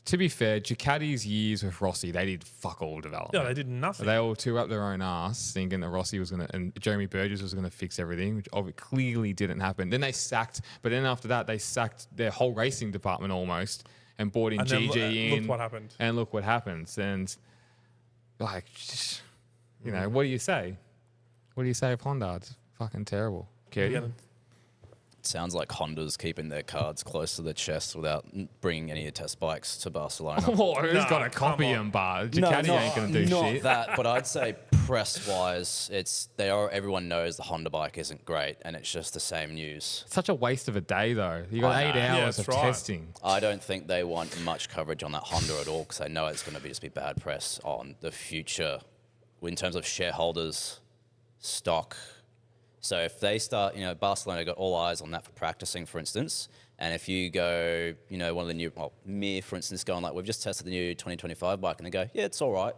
C: to be fair, Ducati's years with Rossi, they did fuck all development.
B: Yeah, they did nothing.
C: They all two up their own ass, thinking that Rossi was gonna and Jeremy Burgess was gonna fix everything, which clearly didn't happen. Then they sacked, but then after that, they sacked their whole racing department almost and brought in
B: And then
C: GG in.
B: look what happened.
C: And look what happens. And like, you know, what do you say? What do you say of Honda? It's fucking terrible.
B: Yeah.
E: Sounds like Honda's keeping their cards close to their chest without bringing any test bikes to Barcelona.
C: Oh, who's
B: Nah,
C: got to
B: come
C: copy
B: on.
C: him, but Ducati ain't going to do
E: not
C: shit.
E: that, but I'd say press-wise, everyone knows the Honda bike isn't great, and it's just the same news.
C: Such a waste of a day, though. You got
E: I
C: 8
E: know.
C: hours
B: Yeah,
C: of
B: that's right.
C: testing.
E: I don't think they want much coverage on that Honda at all because they know it's going to just be bad press on the future in terms of shareholders, stock. So if they start, Barcelona got all eyes on that for practicing, for instance. And if you go, one of the new, Mir, for instance, going like, we've just tested the new 2025 bike, and they go, yeah, it's all right.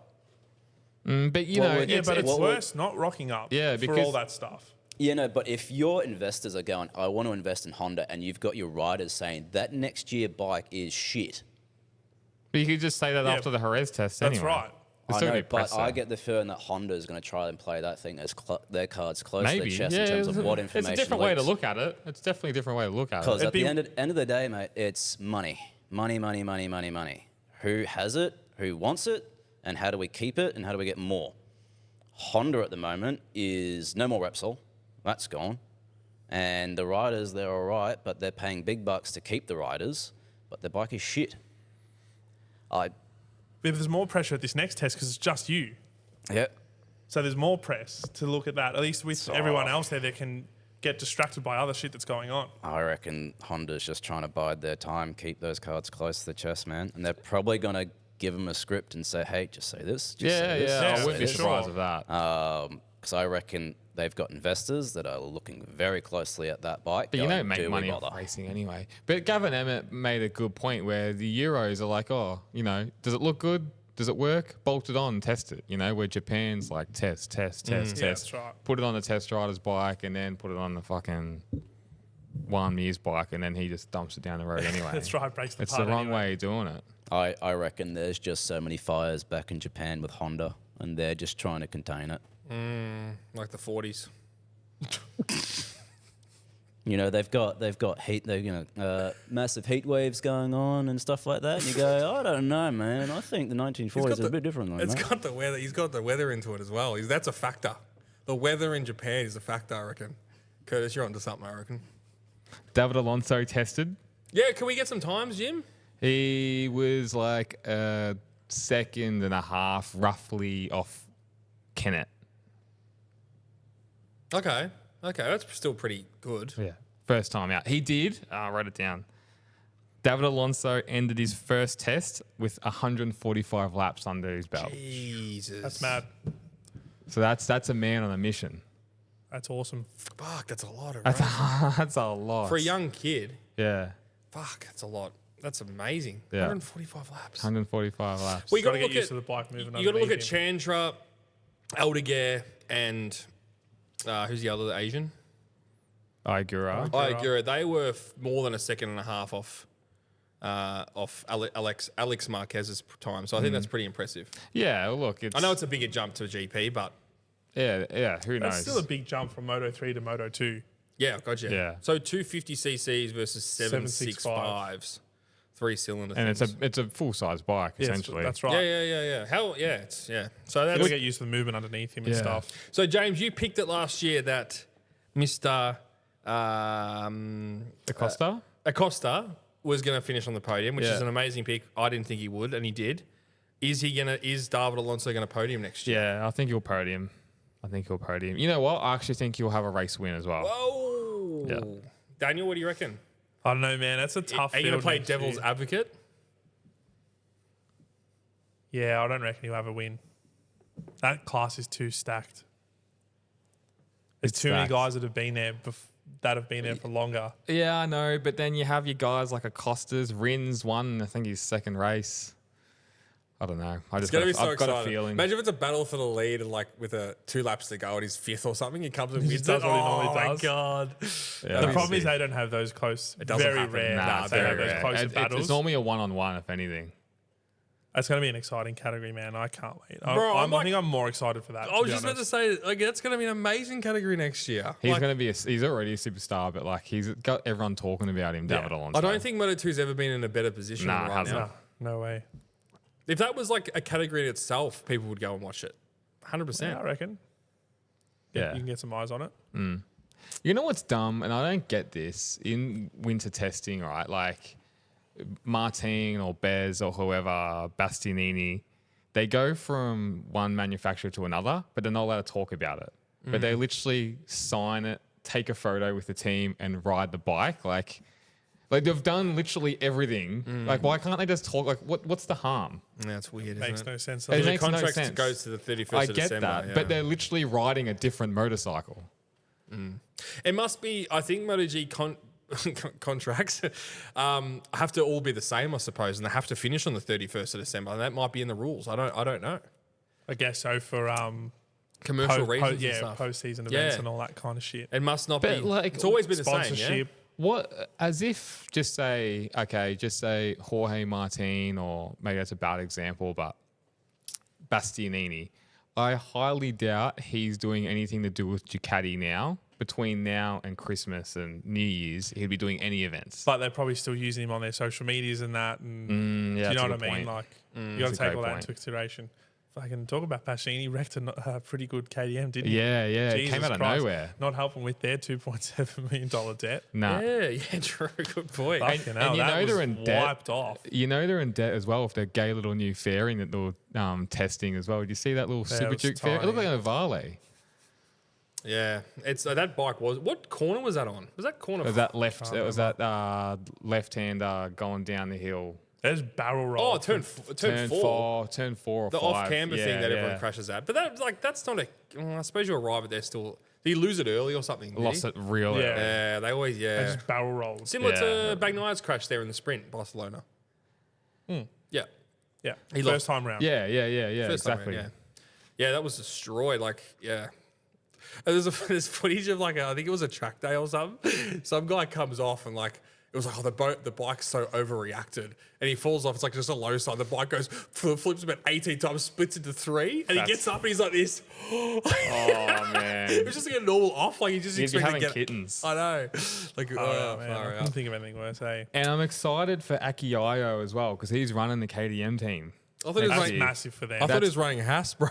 C: But, you
E: Well,
C: know,
E: would-
B: Yeah,
C: it's,
B: but it's
E: what-
B: worse not rocking up
C: Yeah,
B: for
C: because-
B: all that stuff.
E: But if your investors are going, I want to invest in Honda, and you've got your riders saying that next year bike is shit.
C: but you could just say that
B: Yeah,
C: after the Jerez test
B: That's
C: anyway.
B: right.
C: It's
E: I
C: still
E: know,
C: gonna be press
E: but I
C: there.
E: get the feeling that Honda is going to try and play that thing as their cards close to
C: Maybe.
E: their chest
C: Yeah,
E: in terms of what
C: it's
E: information
C: a different way to
E: leaks.
C: look at it. It's definitely a different way to look at
E: Because
C: it.
E: at the end of the day, mate, it's money. Money, money, money, money, money. Who has it, who wants it, and how do we keep it, and how do we get more? Honda at the moment is no more Repsol. That's gone. And the riders, they're all right, but they're paying big bucks to keep the riders, but their bike is shit.
B: But there's more pressure at this next test because it's just you.
E: Yeah.
B: So there's more press to look at that. At least with everyone else there, they can get distracted by other shit that's going on.
E: I reckon Honda's just trying to bide their time, keep those cards close to the chest, man. And they're probably going to give them a script and say, hey, just say this. Just say this,
C: Yeah,
B: Yeah,
C: I wouldn't be
B: for
C: surprised
B: sure.
C: of that.
E: Because I reckon they've got investors that are looking very closely at that bike.
C: But you
E: going,
C: don't make
E: "Do we
C: money
E: bother?"
C: off racing anyway. But Gavin Emmett made a good point where the Euros are like, does it look good? Does it work? Bolt it on, test it. Where Japan's like test.
B: Yeah, that's right.
C: Put it on the test rider's bike and then put it on the fucking Juan Mir's bike and then he just dumps it down the road anyway.
B: That's right, breaks the
C: It's
B: part
C: the wrong
B: anyway.
C: way of doing it.
E: I reckon there's just so many fires back in Japan with Honda, and they're just trying to contain it.
D: Like the 40s.
E: They've got heat, massive heat waves going on and stuff like that. And you go, I don't know, man. I think the 1940s are a bit different than
D: It's
E: that.
D: got the weather. He's got the weather into it as well. That's a factor. The weather in Japan is a factor, I reckon. Curtis, you're onto something, I reckon.
C: David Alonso tested.
D: Yeah, can we get some times, Jim?
C: He was like a second and a half roughly off Kennett.
D: Okay, that's still pretty good.
C: Yeah. First time out. He did. I wrote it down. David Alonso ended his first test with 145 laps under his belt.
D: Jesus.
B: That's mad.
C: So that's a man on a mission.
B: That's awesome.
D: Fuck, that's a lot of
C: That's
D: racing.
C: that's a lot.
D: For a young kid,
C: Yeah.
D: fuck, that's a lot. That's amazing.
C: Yeah.
D: 145 laps.
C: 145 laps.
D: Well, you got
B: Got to
D: to
B: get
D: look
B: used
D: at
B: to the bike moving.
D: you got to look at
B: underneath him.
D: Chandra, Aldeguer, and who's the other Asian?
C: Igura.
D: Igura. They were more than a second and a half off Alex Marquez's time. So I think that's pretty impressive.
C: Yeah, well, look, it's
D: I know it's a bigger jump to GP, but
C: yeah, who
B: That's
C: knows?
B: still a big jump from Moto 3 to Moto 2.
D: yeah, gotcha.
C: Yeah.
D: So 250 cc's versus 765s. 3-cylinder.
C: And
D: things.
C: it's a full size bike essentially.
B: That's right.
D: Yeah. So
B: Gotta
D: that's
B: get used to the movement underneath him and stuff.
D: so. James, you picked it last year that Mr.
C: Acosta.
D: was going to finish on the podium, which is an amazing pick. I didn't think he would, and he did. Is David Alonso going to podium next year?
C: Yeah, I think he'll podium. You know what? I actually think he'll have a race win as well.
D: Whoa.
C: Yeah.
D: Daniel, what do you reckon?
B: I don't know, man. That's a tough
D: Are you going
B: field
D: to play
B: next
D: devil's
B: year.
D: advocate?
B: Yeah, I don't reckon he'll have a win. That class is too stacked. There's
C: It's
B: too many
C: stacked.
B: guys that have been there for longer.
C: Yeah, I know, but then you have your guys like Acosta's. Rins won, I think, his second race. I don't know.
D: It's going to be so
C: I've
D: exciting.
C: got a feeling.
D: Imagine if it's a battle for the lead and like with 2 laps to go and he's 5th or something. He comes and wins
B: does
D: it.
B: what he normally
D: my
B: does.
D: God.
C: Yeah,
B: The
C: we'll
B: problem is
C: see.
B: they don't have those close.
D: It doesn't
B: very
D: happen.
B: rare.
C: Nah,
B: that
C: it's
B: they
C: very
B: have those
C: rare.
B: closer battles.
C: It's normally a one-on-one, if anything.
B: It's going to be an exciting category, man. I can't wait.
D: Bro,
B: I
D: I
B: think I'm more excited for that.
D: I was just about to say, like, that's going to be an amazing category next year.
C: He's
D: Like,
C: going to be. He's already a superstar, but like he's got everyone talking about him. David Alonso.
D: I don't think Moto2's ever been in a better position
C: Nah,
D: than
C: it
D: right
C: hasn't.
D: now.
B: No way.
D: If that was like a category in itself, people would go and watch it. 100%.
B: Yeah, I reckon.
C: Yeah.
B: You can get some eyes on it.
C: You know what's dumb, and I don't get this in winter testing, right? Like Martin or Bez or whoever, Bastianini, they go from one manufacturer to another, but they're not allowed to talk about it. But they literally sign it, take a photo with the team, and ride the bike. Like they've done literally everything. Like, why can't they just talk? Like, what's the harm?
D: That's weird,
B: Makes
D: isn't it?
B: no sense.
C: It
D: The
C: makes no
D: contract
C: sense.
D: goes to the 31st
C: I
D: of
C: get
D: December.
C: that,
D: yeah.
C: but they're literally riding a different motorcycle.
D: It must be, I think MotoG contracts have to all be the same, I suppose, and they have to finish on the 31st of December. And that might be in the rules. I don't know.
B: I guess so for
D: Commercial reasons and stuff.
B: post-season events
D: Yeah.
B: and all that kind of shit.
D: It must not
C: But,
D: be.
C: like,
D: It's always been the same, yeah?
B: Sponsorship.
C: What, as if just say Jorge Martin, or maybe that's a bad example, but Bastianini. I highly doubt he's doing anything to do with Ducati now. Between now and Christmas and New Year's, he'd be doing any events.
B: But they're probably still using him on their social medias and that. And
C: yeah,
B: do you
C: that's
B: know
C: a
B: what I
C: good
B: mean?
C: point.
B: Like, you got to
C: That's a
B: take
C: great
B: all that
C: point.
B: into consideration. If I can talk about Pasini, wrecked a pretty good KDM, didn't he?
C: Yeah, it
B: Jesus
C: came out of
B: Christ.
C: nowhere.
B: Not helping with their $2.7 million debt.
C: Nah.
D: Yeah, true. Good point.
B: Fucking hell,
C: you
B: that
C: know
B: was
C: they're in debt.
B: wiped off.
C: You know they're in debt as well with their gay little new fairing that they were testing as well. Did you see that little
B: Yeah,
C: Super
B: it was
C: Duke fairing? It looked like
B: tiny.
C: a Vale.
D: Yeah, it's that bike was. What corner was that on? Was that corner?
C: It was that left. It was that left-hander going down the hill.
B: There's barrel roll.
D: Oh, turn four.
C: Turn four or
D: The
C: five.
D: off-camber thing that everyone
C: yeah.
D: crashes at. But that's not a. I suppose you arrive at there still. Did he lose it early or something? did
C: Lost
D: he?
C: it real.
B: Yeah.
C: early.
D: Yeah, they always
B: They just barrel rolled.
D: Similar
C: Yeah.
D: to Bagnaia's crash there in the sprint, Barcelona. Yeah.
B: Yeah,
D: He
B: first
D: lost.
B: time round.
C: Yeah.
D: First time
C: Exactly.
D: around, yeah, that was destroyed. Like, yeah. And there's footage of like I think it was a track day or something. Some guy comes off and like it was like the bike's so overreacted and he falls off. It's like just a low side. The bike goes flips about 18 times, splits into 3, and he gets up and he's like this.
C: Oh man.
D: It was just like a normal off. Like he just
C: He'd be
D: expected
C: having
D: to get.
C: kittens.
D: I know. Like
B: Oh, man,
D: far
B: I
D: out.
B: couldn't think of anything worse. Hey,
C: And I'm excited for Akiayo as well because he's running the KDM team.
D: I thought it was
B: that's
D: like,
B: massive for them.
D: I thought he was running Haas, bro.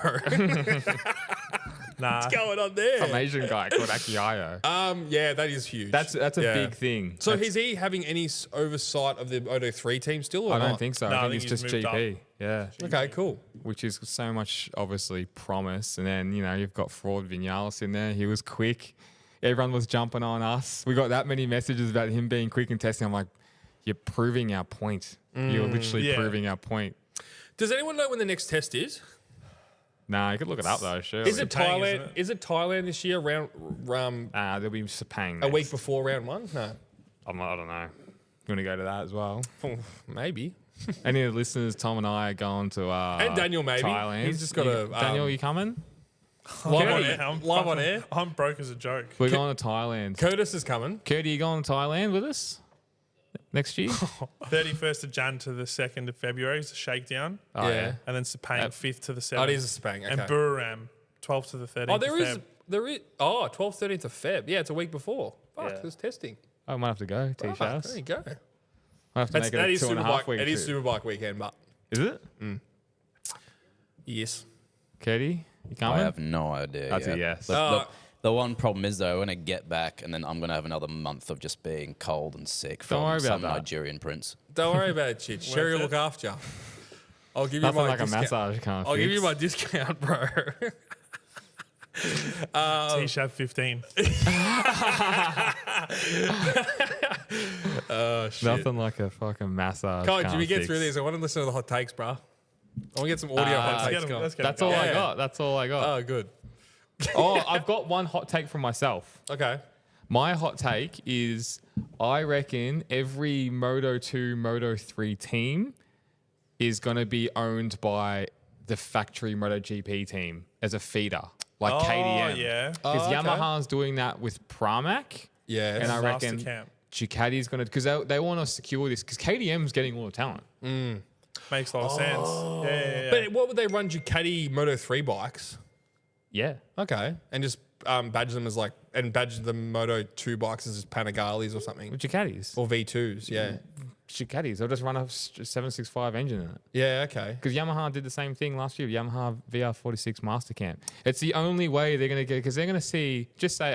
B: Nah,
D: What's going on there?
C: Some Asian guy called Akiayo.
D: Yeah, that is huge.
C: That's a
D: Yeah.
C: big thing.
D: So is he having any oversight of the Moto 3 team still? Or
C: I don't
D: not?
C: think so.
B: No,
C: I think it's just
B: he's moved
C: GP. Yeah.
D: Okay, cool.
C: Which is so much obviously promise. And then, you've got Fraud Vinales in there. He was quick. Everyone was jumping on us. We got that many messages about him being quick and testing. I'm like, you're proving our point. You're literally
B: Yeah.
C: proving our point.
D: Does anyone know when the next test is?
C: Nah, you could look it up though, sure.
D: Is it
B: Sepang,
D: Thailand?
B: isn't it?
D: Is it Thailand this year?
C: There'll be Sepang
D: A week
C: next.
D: before round 1? No,
C: I don't know. You want to go to that as well?
D: maybe.
C: Any of the listeners, Tom and I are going to
D: And Daniel, maybe.
C: Thailand.
D: He's just got a,
C: Daniel, you coming?
D: Live on
B: Yeah,
D: air.
B: I'm
D: Live on
B: fucking-
D: air.
B: I'm broke as a joke.
C: We're going to Thailand.
D: Curtis is coming.
C: Curdy, you going to Thailand with us next year?
B: 31st of Jan to the 2nd of February is the shakedown,
C: Oh,
D: Yeah.
B: and then Sepang 5th to the 7th.
D: Oh, it is a Spang. Okay.
B: And Buriram 12th to the 13th.
D: Oh,
B: of
D: there is.
B: Feb.
D: There is. Oh, 12th, 13th of Feb. Yeah, it's a week before. Fuck,
C: Yeah.
D: there's testing.
C: I might have to go.
D: Fuck,
C: T-Shouts.
D: there you go.
C: I have to make it a 2.5 week
D: It is
C: trip.
D: Superbike weekend, but
C: Is it?
B: Yes.
C: Katie, you coming?
E: I have no idea.
C: That's a
E: yet.
C: yes.
E: The one problem is though, when I get back, and then I'm gonna have another month of just being cold and sick
C: Don't worry
E: from
C: about
E: some
C: that.
E: Nigerian prince.
D: don't worry about it, shit. Sherry will look after you. I'll give you
C: Nothing
D: my
C: like a
D: discount.
C: massage can't
D: I'll give you
C: fix.
D: my discount, bro.
B: T-Shab 15.
D: Oh shit.
C: Nothing like a fucking massage.
D: Come on,
C: can't
D: Jimmy, get
C: fix.
D: through these. I want to listen to the hot takes, bro. I want to get some audio hot
B: Let's
D: takes
B: get 'em-
D: going.
B: let's get 'em
C: That's all
B: going.
C: I
D: Yeah.
C: got. That's all I got.
D: Oh, good.
C: Oh, I've got one hot take from myself.
D: Okay.
C: My hot take is I reckon every Moto 2, Moto 3 team is going to be owned by the factory MotoGP team as a feeder, like
B: Oh,
C: KTM.
B: yeah.
C: Because
D: Oh, okay.
C: Yamaha's doing that with Pramac.
D: Yeah.
C: And I
B: Disaster
C: reckon
B: camp.
C: Ducati's going to, because they want to secure this, because KTM's getting all the talent.
B: Makes a lot of sense. Yeah.
D: But what would they run Ducati Moto 3 bikes?
C: Yeah.
D: Okay. And just badge them as badge the Moto 2 bikes as Panigales or something.
C: Ducatis.
D: Or V2s, yeah.
C: Ducatis. They'll just run a 765 engine in it.
D: Yeah, okay.
C: Because Yamaha did the same thing last year. Yamaha VR46 Master Camp. It's the only way they're going to get, because they're going to see, just say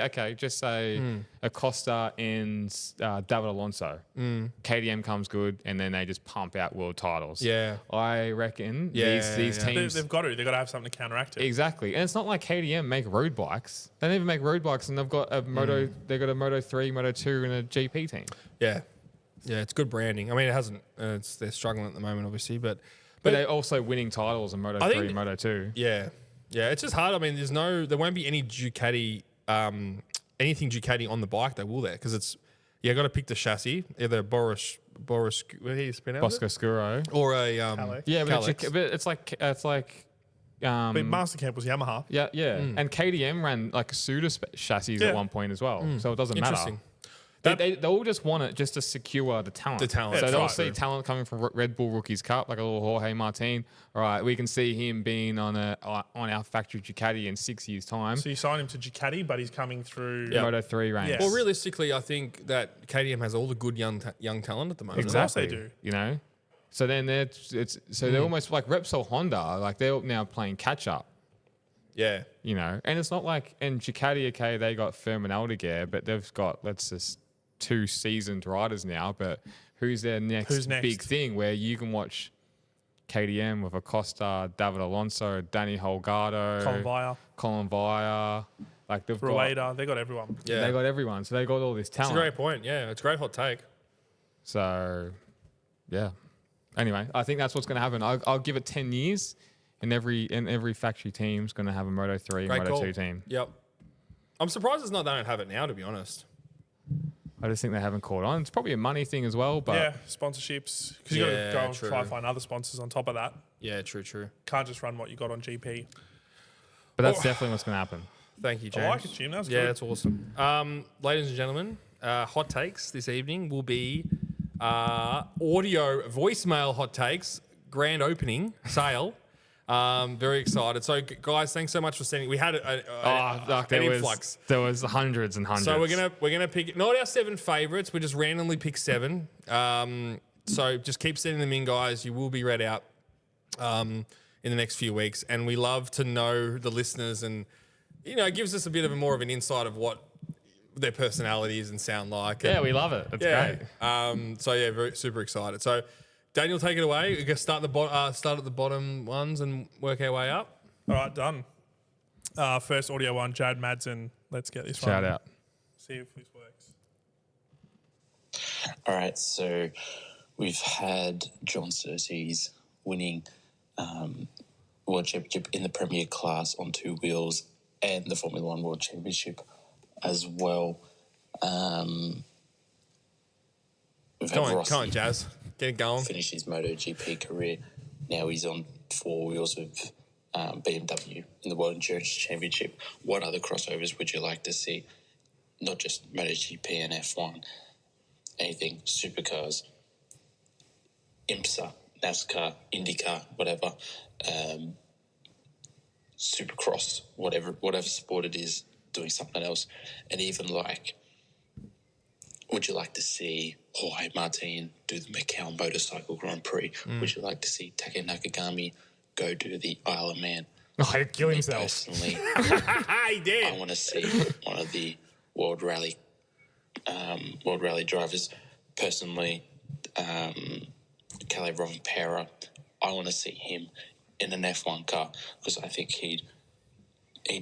C: Acosta and David Alonso. KTM comes good, and then they just pump out world titles.
D: Yeah.
C: I reckon
D: Yeah,
C: these
D: yeah.
C: teams.
B: They've got to have something to counteract it.
C: Exactly. And it's not like KTM make road bikes. They don't even make road bikes, and they've got a Moto, they've got a Moto 3, Moto 2, and a GP team.
D: Yeah. Yeah, it's good branding. I mean, it hasn't. They're struggling at the moment, obviously, but
C: But they're also winning titles in Moto 3,
D: think-
C: Moto 2.
D: yeah, it's just hard. I mean, there won't be any Ducati, anything Ducati on the bike, though, will there? Because it's got to pick the chassis, either Boris, what do you spin out?
C: Bosco Scuro.
D: Or a
B: Calex.
C: Yeah, but
D: Calex.
C: it's like
B: But Master Camp was Yamaha.
C: yeah. And KTM ran like a Suda chassis
B: Yeah.
C: at one point as well, so it doesn't matter.
D: Interesting.
C: They all just want it just to secure the talent.
D: The talent.
C: So
B: Yeah,
C: they'll
B: right.
C: see talent coming from Red Bull Rookies Cup, like a little Jorge Martin. All right, we can see him being on our factory Ducati in 6 years' time.
B: So you sign him to Ducati, but he's coming through.
C: Moto 3 range.
B: Yeah.
D: Well, realistically, I think that KTM has all the good young talent at the moment.
C: Exactly.
B: they do.
C: You know, so then they're almost like Repsol Honda, like they're now playing catch up.
D: Yeah.
C: You know, and it's not like and Ducati, okay, they got Firmin Aldeguer, but they've got 2 seasoned riders now. But who's their
B: Who's next?
C: big thing where you can watch KTM with Acosta, David Alonso, Danny Holgado,
B: Colin Vire,
C: Colin Vire, like they've got
B: Rueda, they got everyone.
D: Yeah.
C: they got everyone, so they got all this
D: It's a
C: talent.
D: great point. Yeah, it's a great hot take.
C: So, yeah. Anyway, I think that's what's going to happen. I'll give it 10 years, and every factory team's going to have a Moto 3,
D: Great
C: Moto
D: call.
C: 2 team.
D: Yep. I'm surprised it's not they don't have it now, to be honest.
C: I just think they haven't caught on. It's probably a money thing as well, but
B: Yeah, sponsorships. Because you got
D: Yeah,
B: to go and
D: true.
B: try and find other sponsors on top of that.
D: Yeah, true.
B: Can't just run what you got on GP.
C: that's
D: Oh.
C: definitely what's going to happen.
D: Thank you, James.
B: I like it, Jim. That was
D: Yeah,
B: good.
D: that's awesome. Ladies and gentlemen, hot takes this evening will be audio voicemail hot takes, grand opening sale. Very excited. So, guys, thanks so much for sending. We had an influx.
C: There was hundreds and hundreds.
D: So we're gonna pick not our 7 favorites. We just randomly pick 7. So just keep sending them in, guys. You will be read out in the next few weeks, and we love to know the listeners, and it gives us a bit of more of an insight of what their personalities and sound like.
C: Yeah,
D: and,
C: we love it. It's
D: yeah.
C: great.
D: So yeah, very super excited. So Daniel, take it away. We can start at the bottom ones and work our way up.
B: All right, done. First audio one, Jad Madsen. Let's get this
C: Shout
B: one.
C: out.
B: See if this works.
F: All right, so we've had John Surtees winning World Championship in the Premier class on 2 wheels and the Formula One World Championship as well. We've
D: Come
F: had
D: on, Jazz. Get it going.
F: finish his MotoGP career. Now he's on 4 wheels with BMW in the World Endurance Championship. What other crossovers would you like to see? Not just MotoGP and F1. Anything, supercars, IMSA, NASCAR, IndyCar, whatever, Supercross, whatever sport it is, doing something else, and even like would you like to see Jorge Martin do the Macau Motorcycle Grand Prix? Would you like to see Take Nakagami go do the Isle of Man?
C: Oh, he'd kill
F: Me
C: himself.
F: personally,
D: He did.
F: I want to see one of the World Rally drivers. Personally, Calais Rovanpera, I want to see him in an F1 car because I think he'd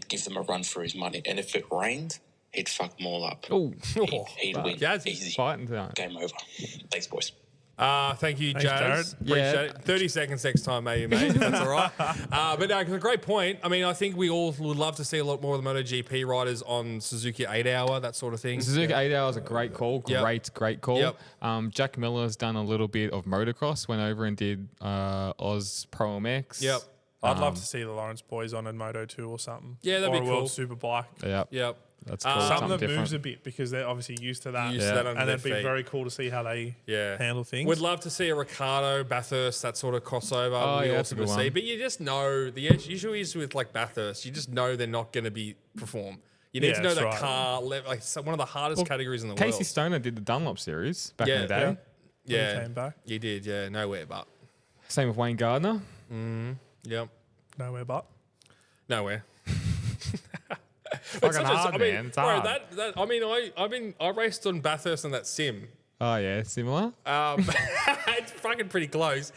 F: give them a run for his money. And if it rained, he'd fuck them all up.
C: Oh,
F: He'd win.
D: Jazzy.
F: Easy.
C: fighting tonight.
F: Game over. Thanks, boys.
D: Thank you,
B: Thanks,
D: Jazz.
B: Jared.
D: Appreciate
C: Yeah.
D: it. 30 seconds next time, maybe, mate. That's all right. But no, it's a great point. I mean, I think we all would love to see a lot more of the MotoGP riders on Suzuki 8-hour, that sort of thing.
C: Suzuki 8 hours a great call.
D: Yep.
C: Great call.
D: Yep.
C: Jack Miller's done a little bit of motocross, went over and did Oz Pro MX.
D: Yep.
B: I'd love to see the Lawrence boys on a Moto 2 or something.
D: Yeah, that'd
B: or
D: be
B: a World
D: cool.
B: Superbike.
C: Yep.
D: Yep.
C: That's cool.
B: Something that
C: different.
B: moves a bit because they're obviously used to that.
D: Used to that under
B: and
D: their
B: it'd be
D: feet.
B: very cool to see how they handle things.
D: Would love to see a Ricardo, Bathurst, that sort of crossover.
C: Oh,
D: Would be
C: yeah, that's a
D: awesome to
C: good
D: see.
C: one.
D: But you just know the usually is with like Bathurst, you just know they're not going to be perform. You need
B: Yeah,
D: to know
B: that's
D: that
B: right.
D: car, like one of the hardest categories in the world.
C: Casey Stoner did the Dunlop series back in the day.
B: When
D: Yeah,
B: he came back.
D: you did. Yeah, nowhere but.
C: Same with Wayne Gardner.
D: Yep,
B: Nowhere but.
D: nowhere.
C: Fucking hard, man. It's hard.
D: I mean, I raced on Bathurst on that sim.
C: Oh, yeah. Similar.
D: It's fucking pretty close.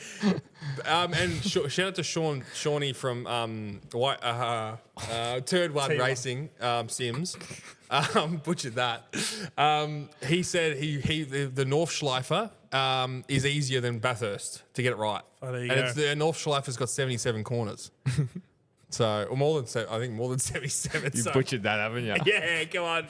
D: And shout out to Shawnee from Turd One
B: T1.
D: Racing Sims. Butchered that. He said the North Schleifer is easier than Bathurst to get it right.
B: Oh, there you
D: and
B: go.
D: the North Schleifer's got 77 corners. So, or more than I think more than 77.
C: You
D: so.
C: butchered that, haven't you?
D: Yeah, come on.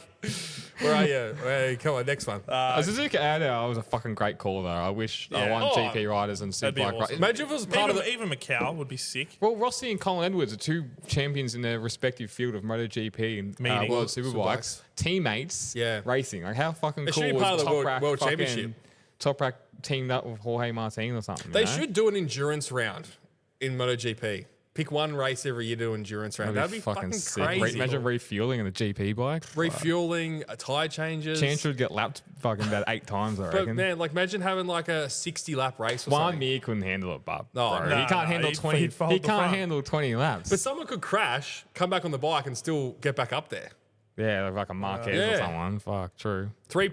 D: Where are you? Hey, come on, next one.
C: Suzuki 8 hour was a fucking great call, though. I wish I
D: Yeah.
C: want
D: Oh,
C: GP riders and
B: that'd be
C: Superbike
B: awesome.
C: riders.
D: Imagine if it was part of the.
B: Even Macau would be sick.
C: Well, Rossi and Colin Edwards are two champions in their respective field of MotoGP and
B: Meaning
C: World
D: Superbikes.
C: Superbikes. Teammates racing. Like, how fucking
D: It
C: cool
D: should be
C: was
D: part of the
C: Top
D: World-
C: Rack
D: World
C: fucking
D: Championship.
C: Top Rack teamed up with Jorge Martin or something?
D: They
C: you know?
D: should do an endurance round in MotoGP. Pick one race every year to do an endurance round. That'd be fucking
C: sick.
D: crazy.
C: Imagine refueling in a GP bike.
D: Refueling, tyre changes.
C: Chance would get lapped fucking about 8 times, I
D: But
C: reckon.
D: man, like imagine having like a 60-lap race or
C: One
D: something.
C: Mir couldn't handle it, but
D: No,
C: bro,
D: no,
C: he can't
B: no,
C: handle
B: he'd
C: 20.
B: fold
C: He
B: the
C: can't
B: front.
C: handle 20 laps.
D: But someone could crash, come back on the bike, and still get back up there.
C: Yeah, like a Marquez or
D: Yeah.
C: someone. Fuck, true.
D: 2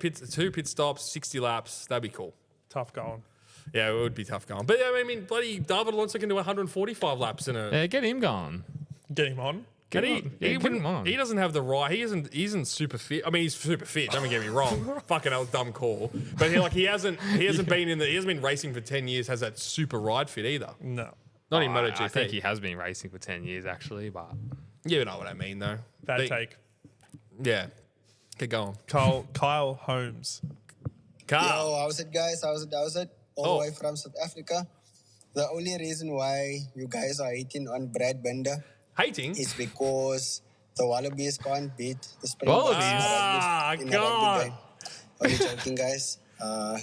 D: pit stops, 60 laps. That'd be cool.
B: Tough going.
D: Yeah, it would be tough going. But I mean, bloody David Alonso can do 145 laps in a.
C: Yeah, get him going.
B: Get him on.
C: Get
D: He,
C: him,
D: he,
C: get him on.
D: he doesn't have the right. He isn't super fit. I mean, he's super fit. Don't get me wrong. Fucking hell, dumb call. But he hasn't been racing for 10 years. Has that super ride fit either.
B: No.
D: Not in MotoGP.
C: I think he has been racing for 10 years, actually, but
D: You know what I mean, though.
B: Bad
D: They-
B: take.
D: Yeah. Get going.
B: Kyle Holmes.
D: Carl.
G: Yo, how's it, guys? How's it? All
D: Oh.
G: the way from South Africa. The only reason why you guys are hating on Brad Binder
D: Hating.
G: is because the Wallabies can't beat the Springboks.
C: Wallabies?
D: Ah,
G: in a
D: God.
G: rugby game. Only joking, guys.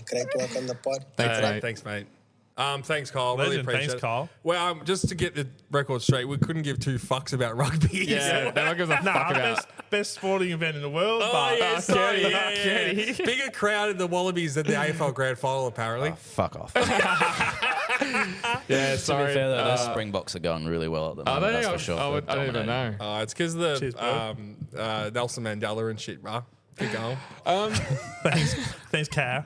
G: Great work on the pod.
C: Thanks, mate.
D: Thanks, mate. Thanks, Kyle. Really
B: Legend.
D: appreciate
B: Thanks,
D: it.
B: Kyle.
D: Well, just to get the record straight, we couldn't give 2 fucks about rugby.
C: yeah, they don't give a fuck about.
B: Best sporting event in the world.
D: Oh,
B: but
D: yeah, sorry.
C: Kenny,
D: Yeah, yeah.
C: Kenny.
D: Bigger crowd in the Wallabies than the AFL Grand Final, apparently.
E: Fuck off.
C: Yeah,
E: To
C: sorry.
E: be fair, though, those Springboks are going really well at the
C: Are
E: moment.
C: they?
E: That's for sure.
C: I
E: They're
C: don't even
E: dominating.
C: know.
D: It's because the
B: Cheers, bro.
D: Nelson Mandela and shit, bro. Keep going.
B: Thanks, Car.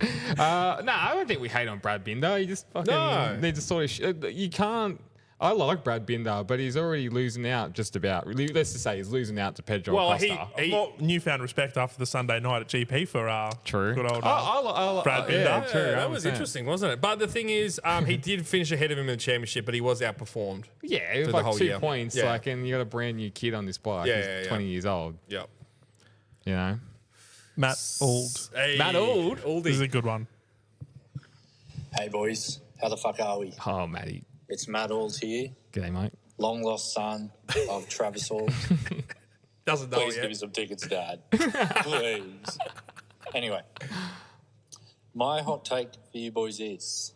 C: No, I don't think we hate on Brad Binder. You just fucking
D: No.
C: need to sort of. You can't. I like Brad Binder, but he's already losing out just about. Let's just say he's losing out to Pedro
D: Well,
C: Acosta.
B: Well, newfound respect after the Sunday night at GP for
C: True.
B: good old
C: Yeah,
B: Brad Binder.
C: true.
D: That was
C: 100%.
D: interesting, wasn't it? But the thing is, he did finish ahead of him in the championship, but he was outperformed.
C: Yeah, it was
D: For the whole
C: like 2
D: year.
C: points.
D: Yeah.
C: Like, and you got a brand new kid on this bike.
D: Yeah,
C: He's
D: yeah, yeah.
C: 20 years old.
D: Yep.
C: You know.
B: Matt Auld.
D: Hey,
C: Matt Auld?
B: This is
D: Aldy.
B: a good one.
H: Hey boys, how the fuck are we?
C: Oh, Matty.
H: It's Matt Auld here,
C: G'day, mate.
H: long lost son of Travis Auld.
D: Doesn't know
H: Please
D: yet.
H: give me some tickets, Dad. Please. Anyway, my hot take for you boys is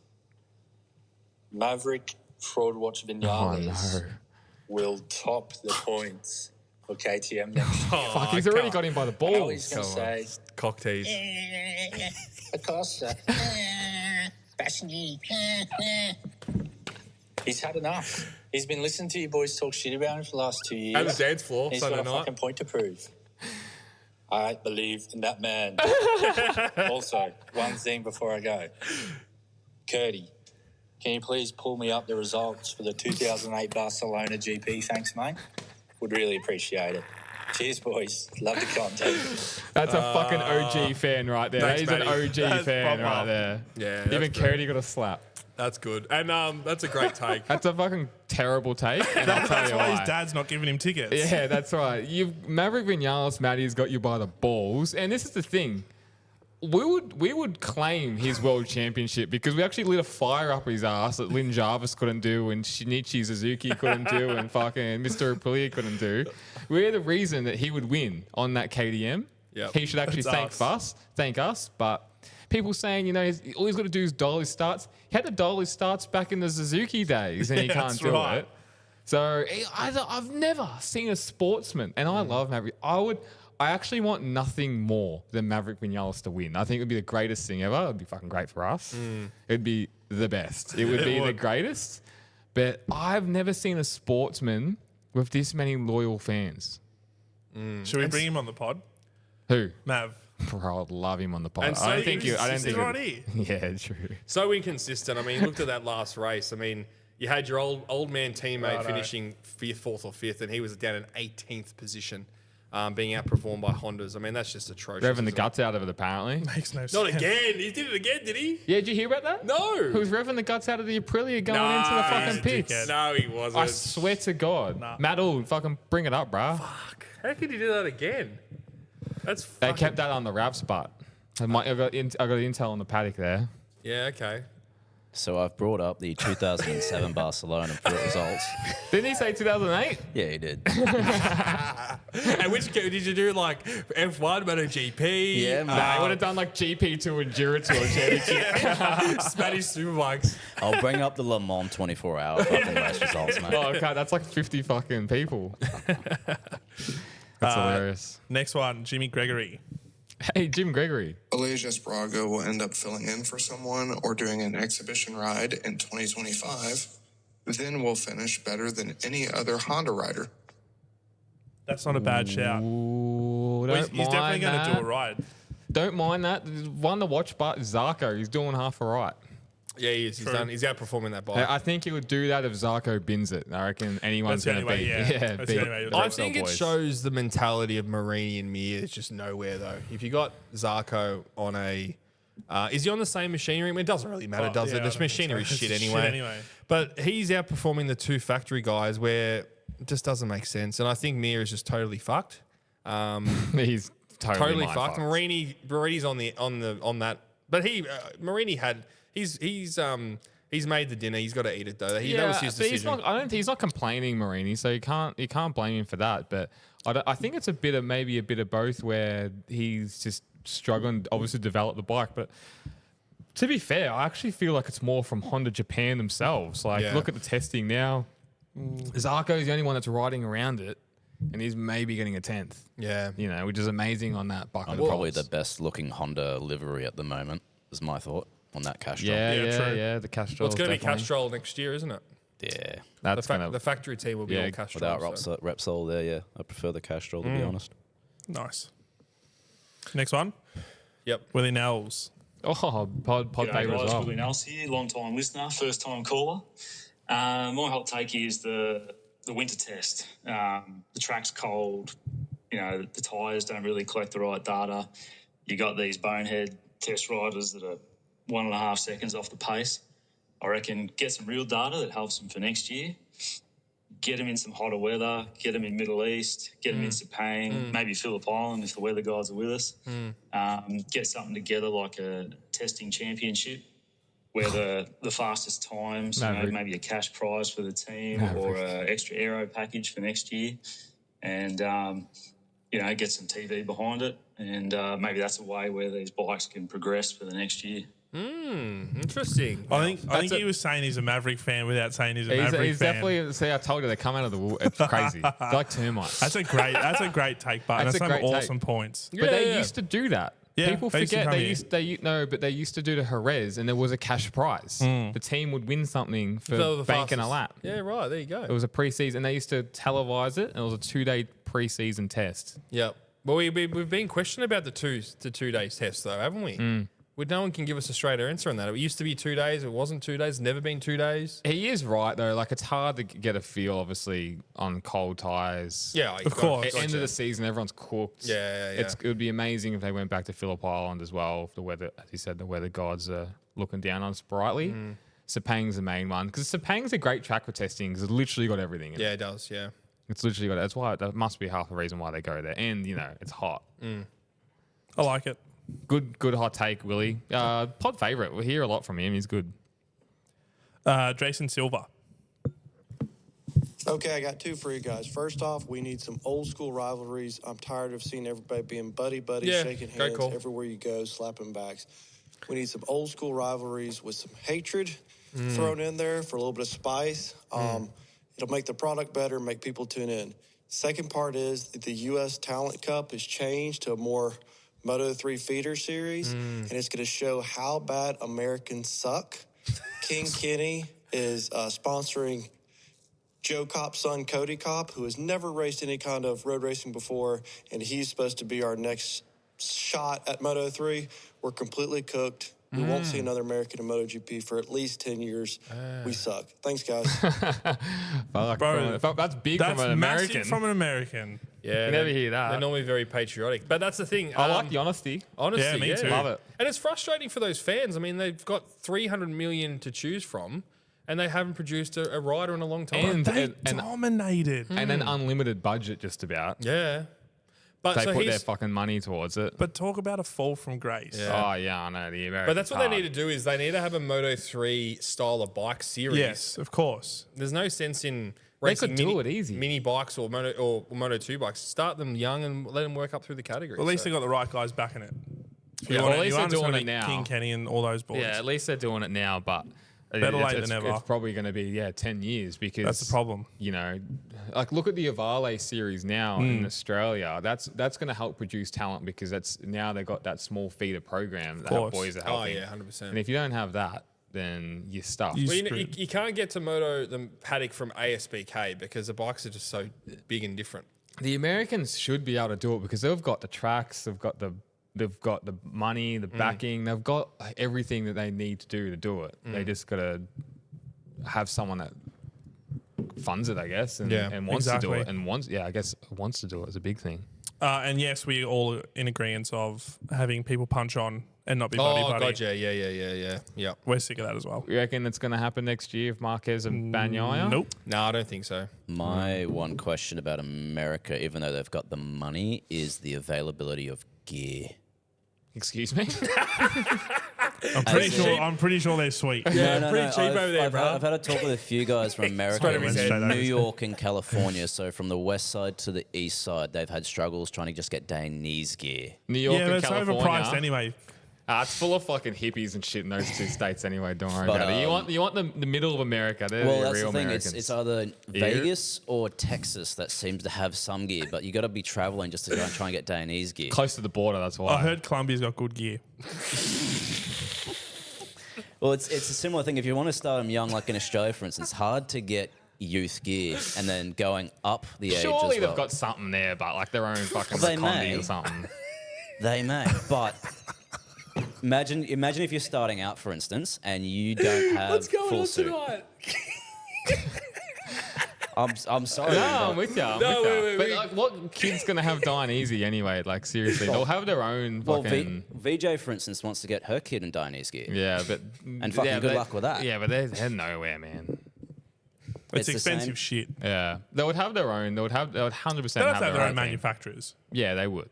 H: Maverick Fraud Watch Vinales
C: Oh, no.
H: will top the points for for KTM next year.
C: Fuck, he's already got him by the
H: I know he's
C: balls.
H: going to say,
D: Cock tease.
H: Acosta, Bassi. He's had enough. He's been listening to you boys talk shit about him for the last 2 years.
D: At the dance floor,
H: He's
D: Sunday
H: got a
D: night.
H: fucking point to prove. I believe in that man. Also, one thing before I go. Curdy, can you please pull me up the results for the 2008 Barcelona GP? Thanks, mate. Would really appreciate it. Cheers, boys. Love the content.
C: That's a fucking OG fan right there.
B: Thanks,
C: He's an
B: Matty.
C: OG
B: That's
C: fan
B: proper.
C: right there.
D: Yeah,
C: Even
D: that's
C: Curdy got a slap.
D: That's good. And that's a great take.
C: That's a fucking terrible take. And I'll tell
B: That's
C: you
B: why
C: why.
B: his dad's not giving him tickets.
C: Yeah, that's right. Maverick Vinales, Matty's got you by the balls. And this is the thing. We would claim his world championship because we actually lit a fire up his ass that Lynn Jarvis couldn't do and Shinichi Suzuki couldn't do and fucking Mr. Aprilia couldn't do. We're the reason that he would win on that KTM.
D: Yep.
C: He should actually
B: That's
C: thank us. But people saying, all he's got to do is dial his starts. He had to dial his starts back in the Suzuki days and he
B: Yeah,
C: can't
B: that's
C: do
B: right.
C: it. So I've never seen a sportsman, and I love Maverick. I actually want nothing more than Maverick Vinales to win. I think it would be the greatest thing ever. It would be fucking great for us. It would be the best. It would be the greatest. But I've never seen a sportsman with this many loyal fans.
B: Should we bring him on the pod?
C: Who?
B: Mav.
C: Bro, I'd love him on the pod.
D: And so
C: I don't think
D: he's
B: right here.
C: Yeah, true.
D: So inconsistent. I mean, looked at that last race. I mean, you had your old man teammate finishing fourth or fifth, and he was down in 18th position, being outperformed by Hondas. I mean, that's just atrocious.
C: Revving the
D: isn't it?
C: guts out of it, apparently.
B: Makes no sense.
D: Not again. He did it again, did he?
C: Yeah, did you hear about that?
D: No.
C: Who was revving the guts out of the Aprilia going into the fucking
B: he's a
C: pits?
B: dickhead.
D: No, he wasn't.
C: I swear to God. Matt All, fucking bring it up, bruh.
D: How could he do that again? That's
C: They
D: fucking...
C: kept that on the wrap spot. I got intel on the paddock there.
D: Yeah, okay.
E: So I've brought up the 2007 Barcelona results.
C: Didn't he say 2008?
E: Yeah, he did.
D: And which did you do? Like F1, MotoGP?
E: Yeah, man.
C: Nah, he would have done like GP2 Enduro Tour Championship.
D: Spanish Superbikes.
E: I'll bring up the Le Mans 24-hour fucking race results, mate.
C: Oh, okay, that's like 50 fucking people. That's hilarious.
B: Next one, Jimmy Gregory.
C: Hey, Jim Gregory.
I: Elijah Sprago will end up filling in for someone or doing an exhibition ride in 2025. Then we'll finish better than any other Honda rider.
B: That's not a bad shout.
C: Ooh,
B: Well, he's
C: don't
B: definitely
C: mind
B: going to
C: that.
B: do a ride.
C: Don't mind that. One to watch, but Zarko, he's doing half a right.
D: Yeah, he is. He's done. He's outperforming that bike.
C: I think he would do that if Zarko bins it. I reckon anyone's
B: That's the
C: going to
B: only way,
C: beat.
B: yeah. That's the
C: beat
B: only way.
C: the
D: I
C: Repsol
D: think it
C: boys.
D: shows the mentality of Marini and Mir is just nowhere though. If you got Zarko on a, is he on the same machinery? I mean, it doesn't really matter,
B: Oh,
D: does
B: yeah, I
D: it?
B: don't
D: This
B: think
D: machinery
B: so.
D: shit
B: It's
D: anyway.
B: shit anyway.
D: But he's outperforming the two factory guys where it just doesn't make sense. And I think Mir is just totally fucked.
C: He's totally
D: Fucked. Marini's on that. But Marini had he's made the dinner. He's got to eat it though. That was his
C: but
D: decision.
C: he's not complaining, Marini, so you can't blame him for that. But I think it's maybe a bit of both, where he's just struggling, obviously, to develop the bike. But to be fair, I actually feel like it's more from Honda Japan themselves. Like,
D: Yeah.
C: look at the testing now. Zarko is the only one that's riding around it, and he's maybe getting a 10th.
D: Yeah.
C: Which is amazing on that bucket.
E: Probably the best looking Honda livery at the moment, is my thought on that Castrol.
B: Yeah, true.
C: The Castrol.
D: Well, it's going to be Castrol next year, isn't it?
E: Yeah.
C: That's
D: The factory team will be all Castrol.
E: Without Repsol there, yeah. I prefer the Castrol, to be honest.
B: Nice. Next one,
D: Yep.
B: Willie Nells.
C: Oh, pod
J: G'day
C: favourite
J: guys,
C: as well.
J: Willie Nels here, long time listener, first time caller. My hot take is the winter test. The track's cold, the tyres don't really collect the right data. You got these bonehead test riders that are 1.5 seconds off the pace. I reckon get some real data that helps them for next year. Get them in some hotter weather, get them in Middle East, get them in Sepang, maybe Phillip Island if the weather guys are with us. Get something together like a testing championship where the fastest times, maybe a cash prize for the team or an extra aero package for next year. And, get some TV behind it. And maybe that's a way where these bikes can progress for the next year.
D: Interesting.
B: I think he was saying he's a Maverick fan without saying he's a Maverick
C: He's
B: fan.
C: definitely. See, I told you they come out of the wool. It's crazy. They're like termites.
B: That's a great take, but that's some awesome points.
C: But they used to do that.
B: Yeah,
C: People forget but they used to do the Jerez, and there was a cash prize. The team would win something for banking a lap.
D: Yeah, right. There you go.
C: It was a pre-season. They used to televise it, and it was a 2-day pre-season test.
D: Yep. Well, we've been questioned about the 2 days test though, haven't we? No one can give us a straight answer on that. It used to be 2 days. It wasn't 2 days. Never been 2 days.
C: He is right though. Like it's hard to get a feel, obviously, on cold tires.
D: Yeah,
B: of course.
C: At the end of the season, everyone's cooked.
D: Yeah.
C: It would be amazing if they went back to Phillip Island as well. If the weather, as you said, the weather gods are looking down on us brightly. Sepang's the main one because Sepang's a great track for testing because it's literally got everything in it.
D: Yeah, it does. Yeah.
C: It's literally got. That's why that must be half the reason why they go there. And it's hot.
B: I like it.
C: Good hot take, Willie. Pod favorite. We hear a lot from him. He's good.
B: Jason Silva.
K: Okay, I got two for you guys. First off, we need some old school rivalries. I'm tired of seeing everybody being buddy, shaking hands everywhere you go, slapping backs. We need some old school rivalries with some hatred thrown in there for a little bit of spice. It'll make the product better, make people tune in. Second part is that the U.S. Talent Cup has changed to a more Moto3 feeder series, and it's going to show how bad Americans suck. King Kenny is sponsoring Joe Kopp's son, Cody Kopp, who has never raced any kind of road racing before, and he's supposed to be our next shot at Moto3. We're completely cooked. We won't see another American in MotoGP for at least 10 years. We suck. Thanks, guys.
B: Bro,
C: that's big
B: that's
C: from an American.
B: massive from an American.
D: Yeah,
C: you never hear that.
D: They're normally very patriotic, but that's the thing.
C: I like the honesty.
D: Honestly,
B: Yeah, me too.
C: Love it.
D: And it's frustrating for those fans. I mean, they've got 300 million to choose from, and they haven't produced a rider in a long time.
B: They dominated.
C: And an unlimited budget, just about.
D: Yeah. But
C: They
D: so
C: put their fucking money towards it.
B: But talk about a fall from grace.
D: Yeah.
C: Oh, yeah, I know. The American
D: But that's what they need to do is they need to have a Moto3 style of bike series.
B: Yes, of course.
D: There's no sense in
C: They
D: racing
C: could do it easy.
D: mini bikes or Moto2 bikes. Start them young and let them work up through the categories.
B: Well, at least they got the right guys backing it.
C: Yeah, well, at least they're doing it now.
B: King Kenny and all those boys.
C: Yeah, at least they're doing it now, but
B: Better late than never.
C: It's probably going to be 10 years because
B: that's the problem.
C: Like look at the Avale series now in Australia. That's going to help produce talent because now they've got that small feeder program that our boys are helping.
D: Oh yeah, 100%.
C: And if you don't have that, then you're stuck.
D: Well, you can't get to the paddock from ASBK because the bikes are just so big and different.
C: The Americans should be able to do it because they've got the tracks, they've got the money, the backing, they've got everything that they need to do it. They just got to have someone that funds it, I guess, and wants to do it, and wants to do it is a big thing.
B: And yes, we all in agreement of having people punch on and not be buddy.
D: Oh god, yeah.
B: We're sick of that as well.
C: You reckon it's going to happen next year if Marquez and Bagnaia?
B: Nope.
D: No, I don't think so.
E: My one question about America, even though they've got the money, is the availability of gear.
C: Excuse me?
B: I'm pretty sure they're sweet.
D: Yeah,
E: No,
D: pretty cheap over there, bro.
E: I've had a talk with a few guys from America,
B: head.
E: New York and California. So from the west side to the east side, they've had struggles trying to just get Dainese gear.
C: New York
B: Yeah,
C: and
B: it's
C: California.
B: overpriced anyway.
C: It's full of fucking hippies and shit in those two states anyway. Don't worry
E: But,
C: about it. You want the middle of America. They're
E: Well,
C: the
E: that's
C: real
E: the thing.
C: Americans.
E: It's either Vegas or Texas that seems to have some gear, but you got to be traveling just to go and try and get Dainese gear.
C: Close to the border, that's why.
B: I heard Columbia's got good gear.
E: Well, it's a similar thing. If you want to start them young, like in Australia, for instance, hard to get youth gear and then going up the age as well.
C: Surely they've got something there, but like their own fucking
E: They
C: Condi
E: may.
C: or something.
E: They may, but imagine if you're starting out, for instance, and you don't have full suit. I'm sorry.
C: No, I'm with you.
D: wait.
C: But like, what kid's gonna have Dainese anyway? Like seriously, they'll have their own
E: Well,
C: fucking.
E: VJ, for instance, wants to get her kid in Dainese gear.
C: Yeah, but
E: And fucking good luck with that.
C: Yeah, but they're nowhere, man.
B: It's
E: the
B: expensive
E: same.
B: shit.
C: Yeah, they would have their own. They would 100%
B: They have to
C: have
B: have their own
C: thing.
B: manufacturers.
C: Yeah, they would.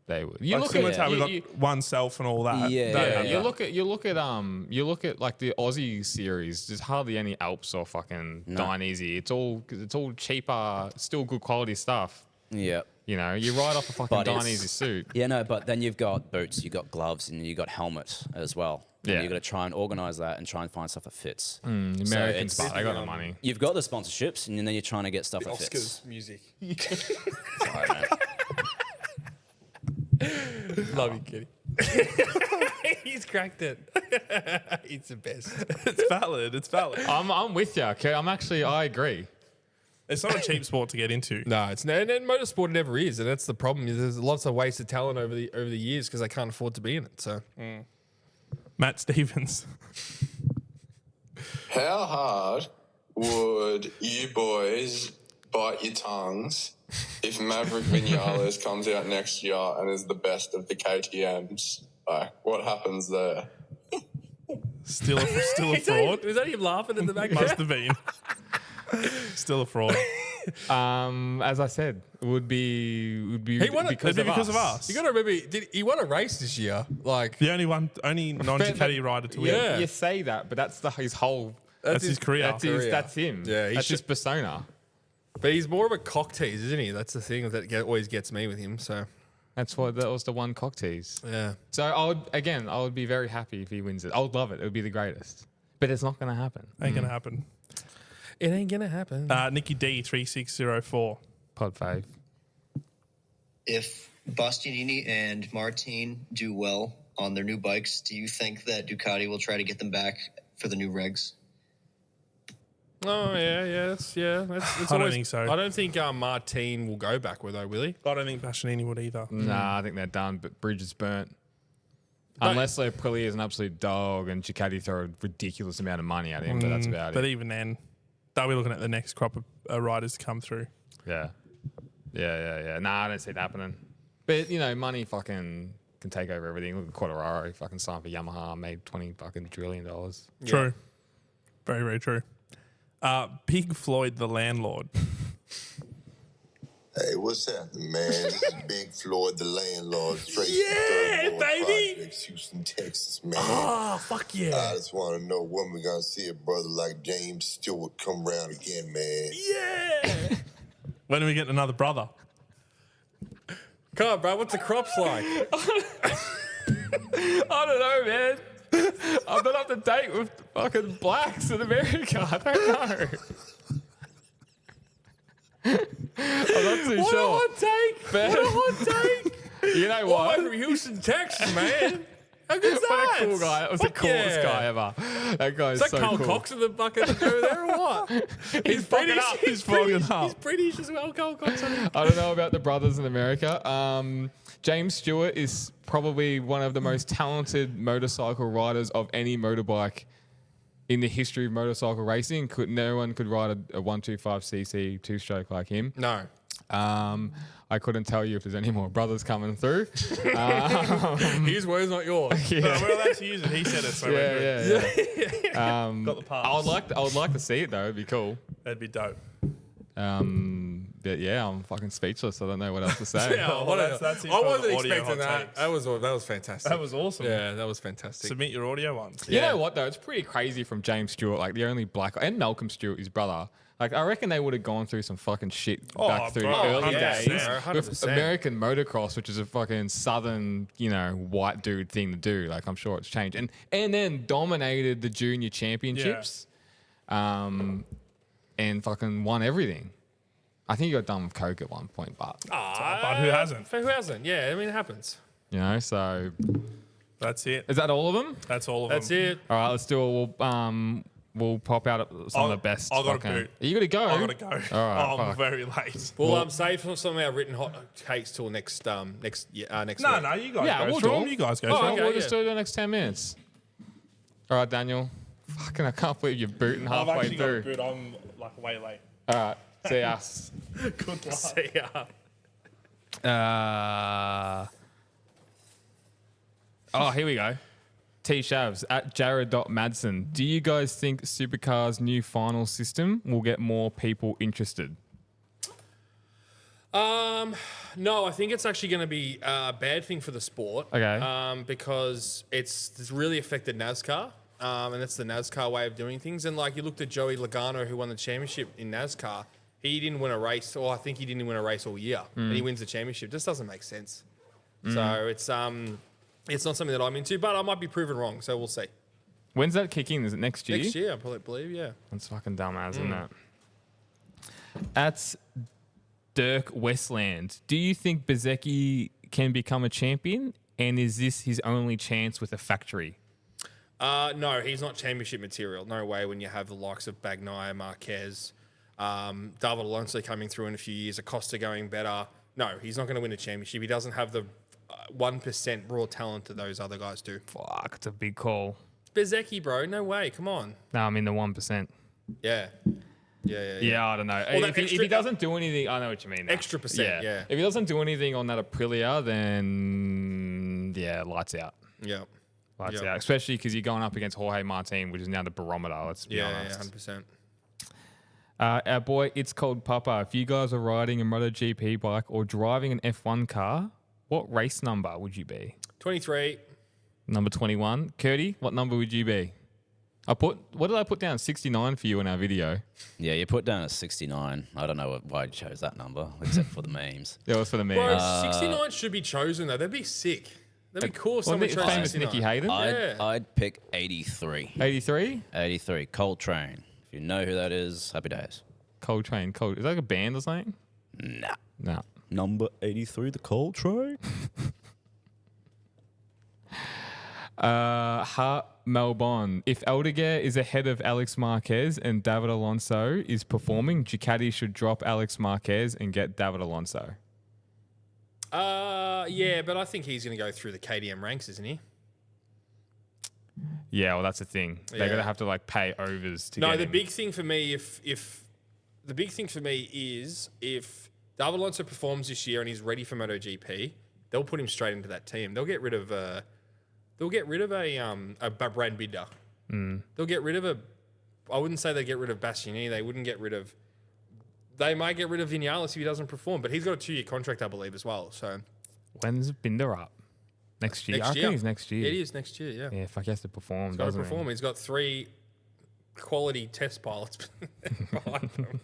C: They would. You
B: Like
C: look
B: similar
C: at
B: to how we
C: you-
B: got one self and all that.
E: Yeah.
B: They
C: Yeah,
B: have
C: you
B: that.
C: look at like the Aussie series. There's hardly any Alps or fucking Dainese. It's all cheaper, still good quality stuff.
E: Yeah.
C: You know, you ride off a fucking
E: But it's-
C: Dainese suit.
E: Yeah, no, but then you've got boots, you've got gloves, and you've got helmet as well.
C: Yeah.
E: You've got to try and organise that and try and find stuff that fits.
C: Americans, but they got the money.
E: You've got the sponsorships, and then you're trying to get stuff that
D: Oscars
E: fits.
D: music.
E: Sorry, man.
D: Love you, Kitty. He's cracked it. He's the best.
B: It's valid. It's valid.
C: I'm with you. Okay, I agree.
B: It's not a cheap sport to get into.
D: No, it's and motorsport never is, and that's the problem. There's lots of wasted talent over the years because they can't afford to be in it. So,
B: Matt Stevens.
I: How hard would you boys bite your tongues if Maverick Vinales comes out next year and is the best of the KTMs? Like, what happens there?
B: Still a fraud.
D: Was that him laughing in the background?
B: Must have been. Still a fraud.
C: As I said, it would be because of us.
D: You got to remember, he won a race this year. Like
B: The only non-Ducati rider to win.
D: Yeah.
C: You say that, but that's his whole.
B: That's his career.
C: That's him.
D: Yeah,
C: that's his persona.
D: But he's more of a cock tease, isn't he? That's the thing that always gets me with him. So
C: That was the one cock tease.
D: yeah,
C: So I would be very happy if he wins it. I would love it. It would be the greatest. But it's not going to happen.
B: Ain't gonna happen.
D: it ain't gonna happen.
B: Nikki D 3604.
C: Pod fave.
L: If Bastianini and Martin do well on their new bikes, do you think that Ducati will try to get them back for the new regs?
D: Oh it's
B: I don't think so.
D: I don't think Martin will go back with though, will he?
B: I don't think Bastianini would either.
C: Nah, I think they're done. But bridge is burnt. Unless Aprilia is an absolute dog and Ducati throw a ridiculous amount of money at him, but that's about
B: But
C: it.
B: even then, they'll be looking at the next crop of riders to come through.
C: Yeah. Nah, I don't see it happening. But money fucking can take over everything. Look at Quartararo, fucking signed for Yamaha, made $20 fucking trillion.
B: True. Very, very true. Big Floyd, the landlord.
M: Hey, what's happening, man? This is Big Floyd, the landlord, straight
D: Yeah,
M: from Third Ward
D: baby!
M: Projects, Houston, Texas, man.
D: Oh, fuck yeah.
M: I just want to know when we're going to see a brother like James Stewart come around again, man.
D: Yeah.
B: When are we getting another brother?
D: Come on, bro. What's the crops like?
C: I don't know, man. I'm not up to date with fucking blacks in America. I don't know. I'm not too
D: What
C: sure.
D: a hot take.
C: But-
D: What a hot take.
C: You know
D: All
C: what?
D: the way from Houston, Texas, man. How good's
C: What
D: that?
C: a cool guy. That was the
D: Fuck
C: coolest
D: yeah.
C: guy ever. That guy's
D: Is that
C: so
D: Carl
C: cool.
D: Cox in the bucket over there or what?
C: He's fucking
D: British.
C: up.
D: He's British. He's British as well, Carl Cox.
C: I don't know about the brothers in America. James Stewart is probably one of the most talented motorcycle riders of any motorbike in the history of motorcycle racing. No one could ride a 125cc two-stroke like him.
D: No.
C: I couldn't tell you if there's any more brothers coming through.
D: His words, not yours.
B: No, we're allowed to use it. He said it, so we're good. Got the pass.
C: I would like to see it though. It'd be cool.
B: That'd be dope.
C: But yeah, I'm fucking speechless. I don't know what else to say.
D: Yeah,
B: that's it
D: I
B: for
D: wasn't
B: the audio
D: expecting
B: hot
D: that.
B: takes.
D: That was fantastic.
B: That was awesome.
D: Yeah, that was fantastic.
B: Submit your audio ones.
C: You know what though? It's pretty crazy from James Stewart, like the only black, and Malcolm Stewart, his brother. Like I reckon they would have gone through some fucking shit back through the
B: bro,
C: early
B: 100%,
C: days
D: 100%.
C: with American motocross, which is a fucking southern, white dude thing to do. Like I'm sure it's changed, and then dominated the junior championships, and fucking won everything. I think he got done with coke at one point, but
B: But who hasn't?
D: Who hasn't? Yeah, I mean, it happens.
C: so
B: That's it.
C: is that all of them?
B: That's all of
D: That's
B: them.
D: it.
C: All right, let's do it. We'll pop out some of the best.
B: I got a
C: fucking-
B: boot.
C: Are you gonna go?
B: I gotta go.
C: All right,
B: I'm
C: fuck.
B: very late.
D: Well, save some of our written hot takes till next
B: No,
D: week.
B: no, you guys
C: Yeah,
B: go
C: we'll
B: through
C: do
B: them.
C: it.
B: You guys go
C: Oh,
B: through
C: okay,
B: them.
C: we'll just do it in the next 10 minutes. All right, Daniel. Fucking, I can't believe you're booting
B: I've
C: halfway
B: actually got a
C: through.
B: boot. I'm like way late.
C: All right, see us.
B: Good luck.
D: See ya.
C: Here we go. T-Shavs at Jared.Madsen. Do you guys think Supercar's new final system will get more people interested?
D: No, I think it's actually going to be a bad thing for the sport.
C: Okay.
D: Because it's really affected NASCAR. And that's the NASCAR way of doing things. And like you looked at Joey Logano, who won the championship in NASCAR. He didn't win a race, or I think he didn't win a race all year. And he wins the championship. Just doesn't make sense. So it's It's not something that I'm into, but I might be proven wrong, so we'll see.
C: When's that kicking? Is it next year?
D: Next year, I probably believe, yeah.
C: That's fucking dumbass, isn't it? That's Dirk Westland. Do you think Bezzecchi can become a champion? And is this his only chance with a factory?
D: No, he's not championship material. No way when you have the likes of Bagnaia, Marquez, David Alonso coming through in a few years, Acosta going better. No, he's not going to win a championship. He doesn't have the 1% raw talent that those other guys do.
C: Fuck, it's a big call.
D: Bezzecchi, bro. No way. Come on.
C: No, I'm in the 1%.
D: Yeah.
C: Yeah, I don't know.
D: Well,
C: if he doesn't do anything, I know what you mean.
D: Extra percent, yeah.
C: If he doesn't do anything on that Aprilia, then lights out.
D: Yeah.
C: Lights out. Especially because you're going up against Jorge Martin, which is now the barometer, let's be honest.
D: 100%.
C: Our boy, It's Cold Papa. If you guys are riding a MotoGP bike or driving an F1 car, what race number would you be?
D: 23.
C: Number 21. Curdy, what number would you be? What did I put down? 69 for you in our video.
E: Yeah, you put down a 69. I don't know why you chose that number, except for the memes.
C: Yeah, it was for the memes.
D: Bro, 69 should be chosen, though. That'd be sick. That'd be cool if someone chose
C: famous
D: 69.
C: Nicky Hayden?
E: I'd pick 83.
C: 83?
E: 83. Coltrane. If you know who that is, happy days.
C: Coltrane. Is that like a band or something?
E: Nah.
C: No.
E: Number 83, the Coltrane.
C: Hart Melbourne. If Aldeguer is ahead of Alex Marquez and David Alonso is performing, Ducati should drop Alex Marquez and get David Alonso.
D: Yeah, but I think he's going to go through the KTM ranks, isn't he?
C: Yeah, well, that's the thing. They're going to have to like pay overs to get
D: No, the
C: him.
D: big thing for me, if David Alonso performs this year and he's ready for MotoGP, they'll put him straight into that team. They'll get rid of a Brad Binder. They'll get rid of I wouldn't say they get rid of Bastianini. They might get rid of Vinales if he doesn't perform, but he's got a 2-year contract, I believe, as well. So
C: when's Binder up? Next year. I think it's next year.
D: It is next year, yeah.
C: Yeah, fuck, he has to perform,
D: He's got to
C: doesn't
D: perform. He's got 3 quality test pilots behind him.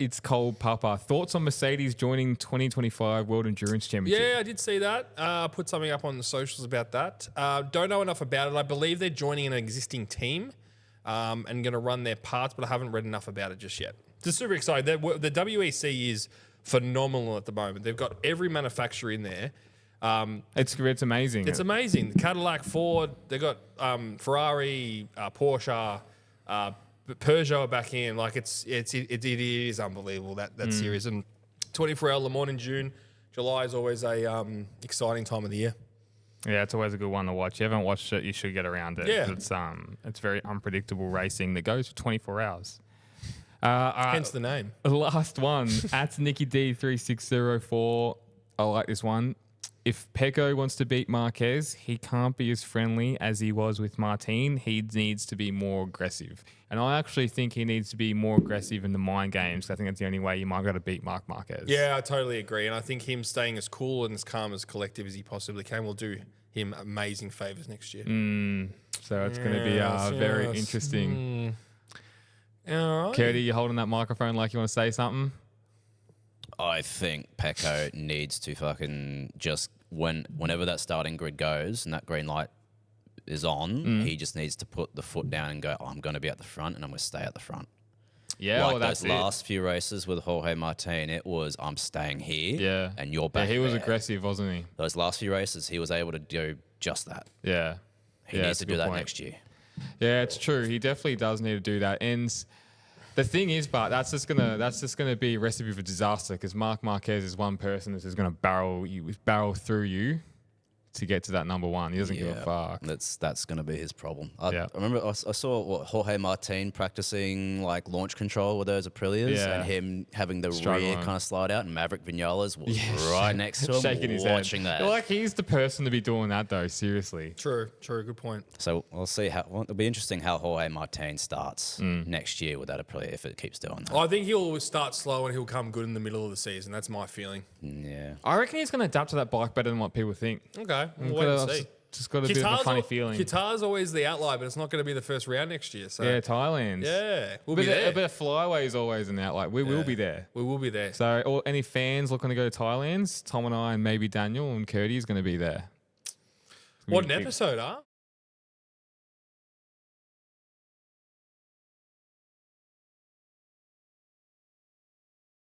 C: It's Cold Papa. Thoughts on Mercedes joining 2025 World Endurance Championship?
D: Yeah, I did see that. Put something up on the socials about that. Don't know enough about it. I believe they're joining an existing team and going to run their parts, but I haven't read enough about it just yet. Just super excited. The WEC is phenomenal at the moment. They've got every manufacturer in there.
C: It's amazing.
D: It's amazing. Cadillac, Ford, they've got Ferrari, Porsche, Peugeot are back in. Like it is unbelievable that series. And 24 Hour Le Mans in June, July is always a exciting time of the year.
C: Yeah, it's always a good one to watch. If you haven't watched it, you should get around it.
D: Yeah.
C: It's very unpredictable racing that goes for 24 hours.
D: Hence the name.
C: Last one. At Nicky D3604. I like this one. If Pecco wants to beat Marquez, he can't be as friendly as he was with Martin. He needs to be more aggressive. And I actually think he needs to be more aggressive in the mind games. I think that's the only way you might be able to beat Marc Marquez.
D: Yeah, I totally agree. And I think him staying as cool and as calm as collective as he possibly can will do him amazing favours next year.
C: So it's going to be very interesting.
D: All right.
C: Curdy, you holding that microphone like you want to say something?
E: I think Pecco needs to fucking just whenever that starting grid goes and that green light is on, he just needs to put the foot down and go, I'm going to be at the front and I'm going to stay at the front.
C: Yeah,
E: like
C: that's
E: those last few races with Jorge Martin, it was I'm staying here and you're back
C: he was
E: there.
C: aggressive, wasn't he?
E: Those last few races, he was able to do just that.
C: Yeah.
E: He needs to do that next year.
C: Yeah, it's true. He definitely does need to do that. And the thing is, but that's just gonna be a recipe for disaster because Marc Marquez is one person that's just gonna barrel through you to get to that number one. He doesn't give a fuck.
E: That's going to be his problem. I remember I saw Jorge Martin practicing like launch control with those Aprilias and him having the rear kind of slide out, and Maverick Vinales was right next to him
C: shaking his
E: watching
C: head.
E: that.
C: Like he's the person to be doing that though, seriously.
D: True, good point.
E: So we'll see it'll be interesting how Jorge Martin starts next year with that Aprilia if it keeps doing that.
D: I think he'll start slow and he'll come good in the middle of the season. That's my feeling.
E: Yeah.
C: I reckon he's going to adapt to that bike better than what people think.
D: Okay, we'll wait and see.
C: Just got a bit of a funny feeling.
D: Qatar's always the outlier, but it's not going to be the first round next year. So
C: Yeah, Thailand.
D: Yeah, we'll be there.
C: But Flyway is always an outlier. We will be there.
D: We will be there.
C: So, any fans looking to go to Thailand, Tom and I and maybe Daniel and Curdy is going to be there.
D: What an episode, huh?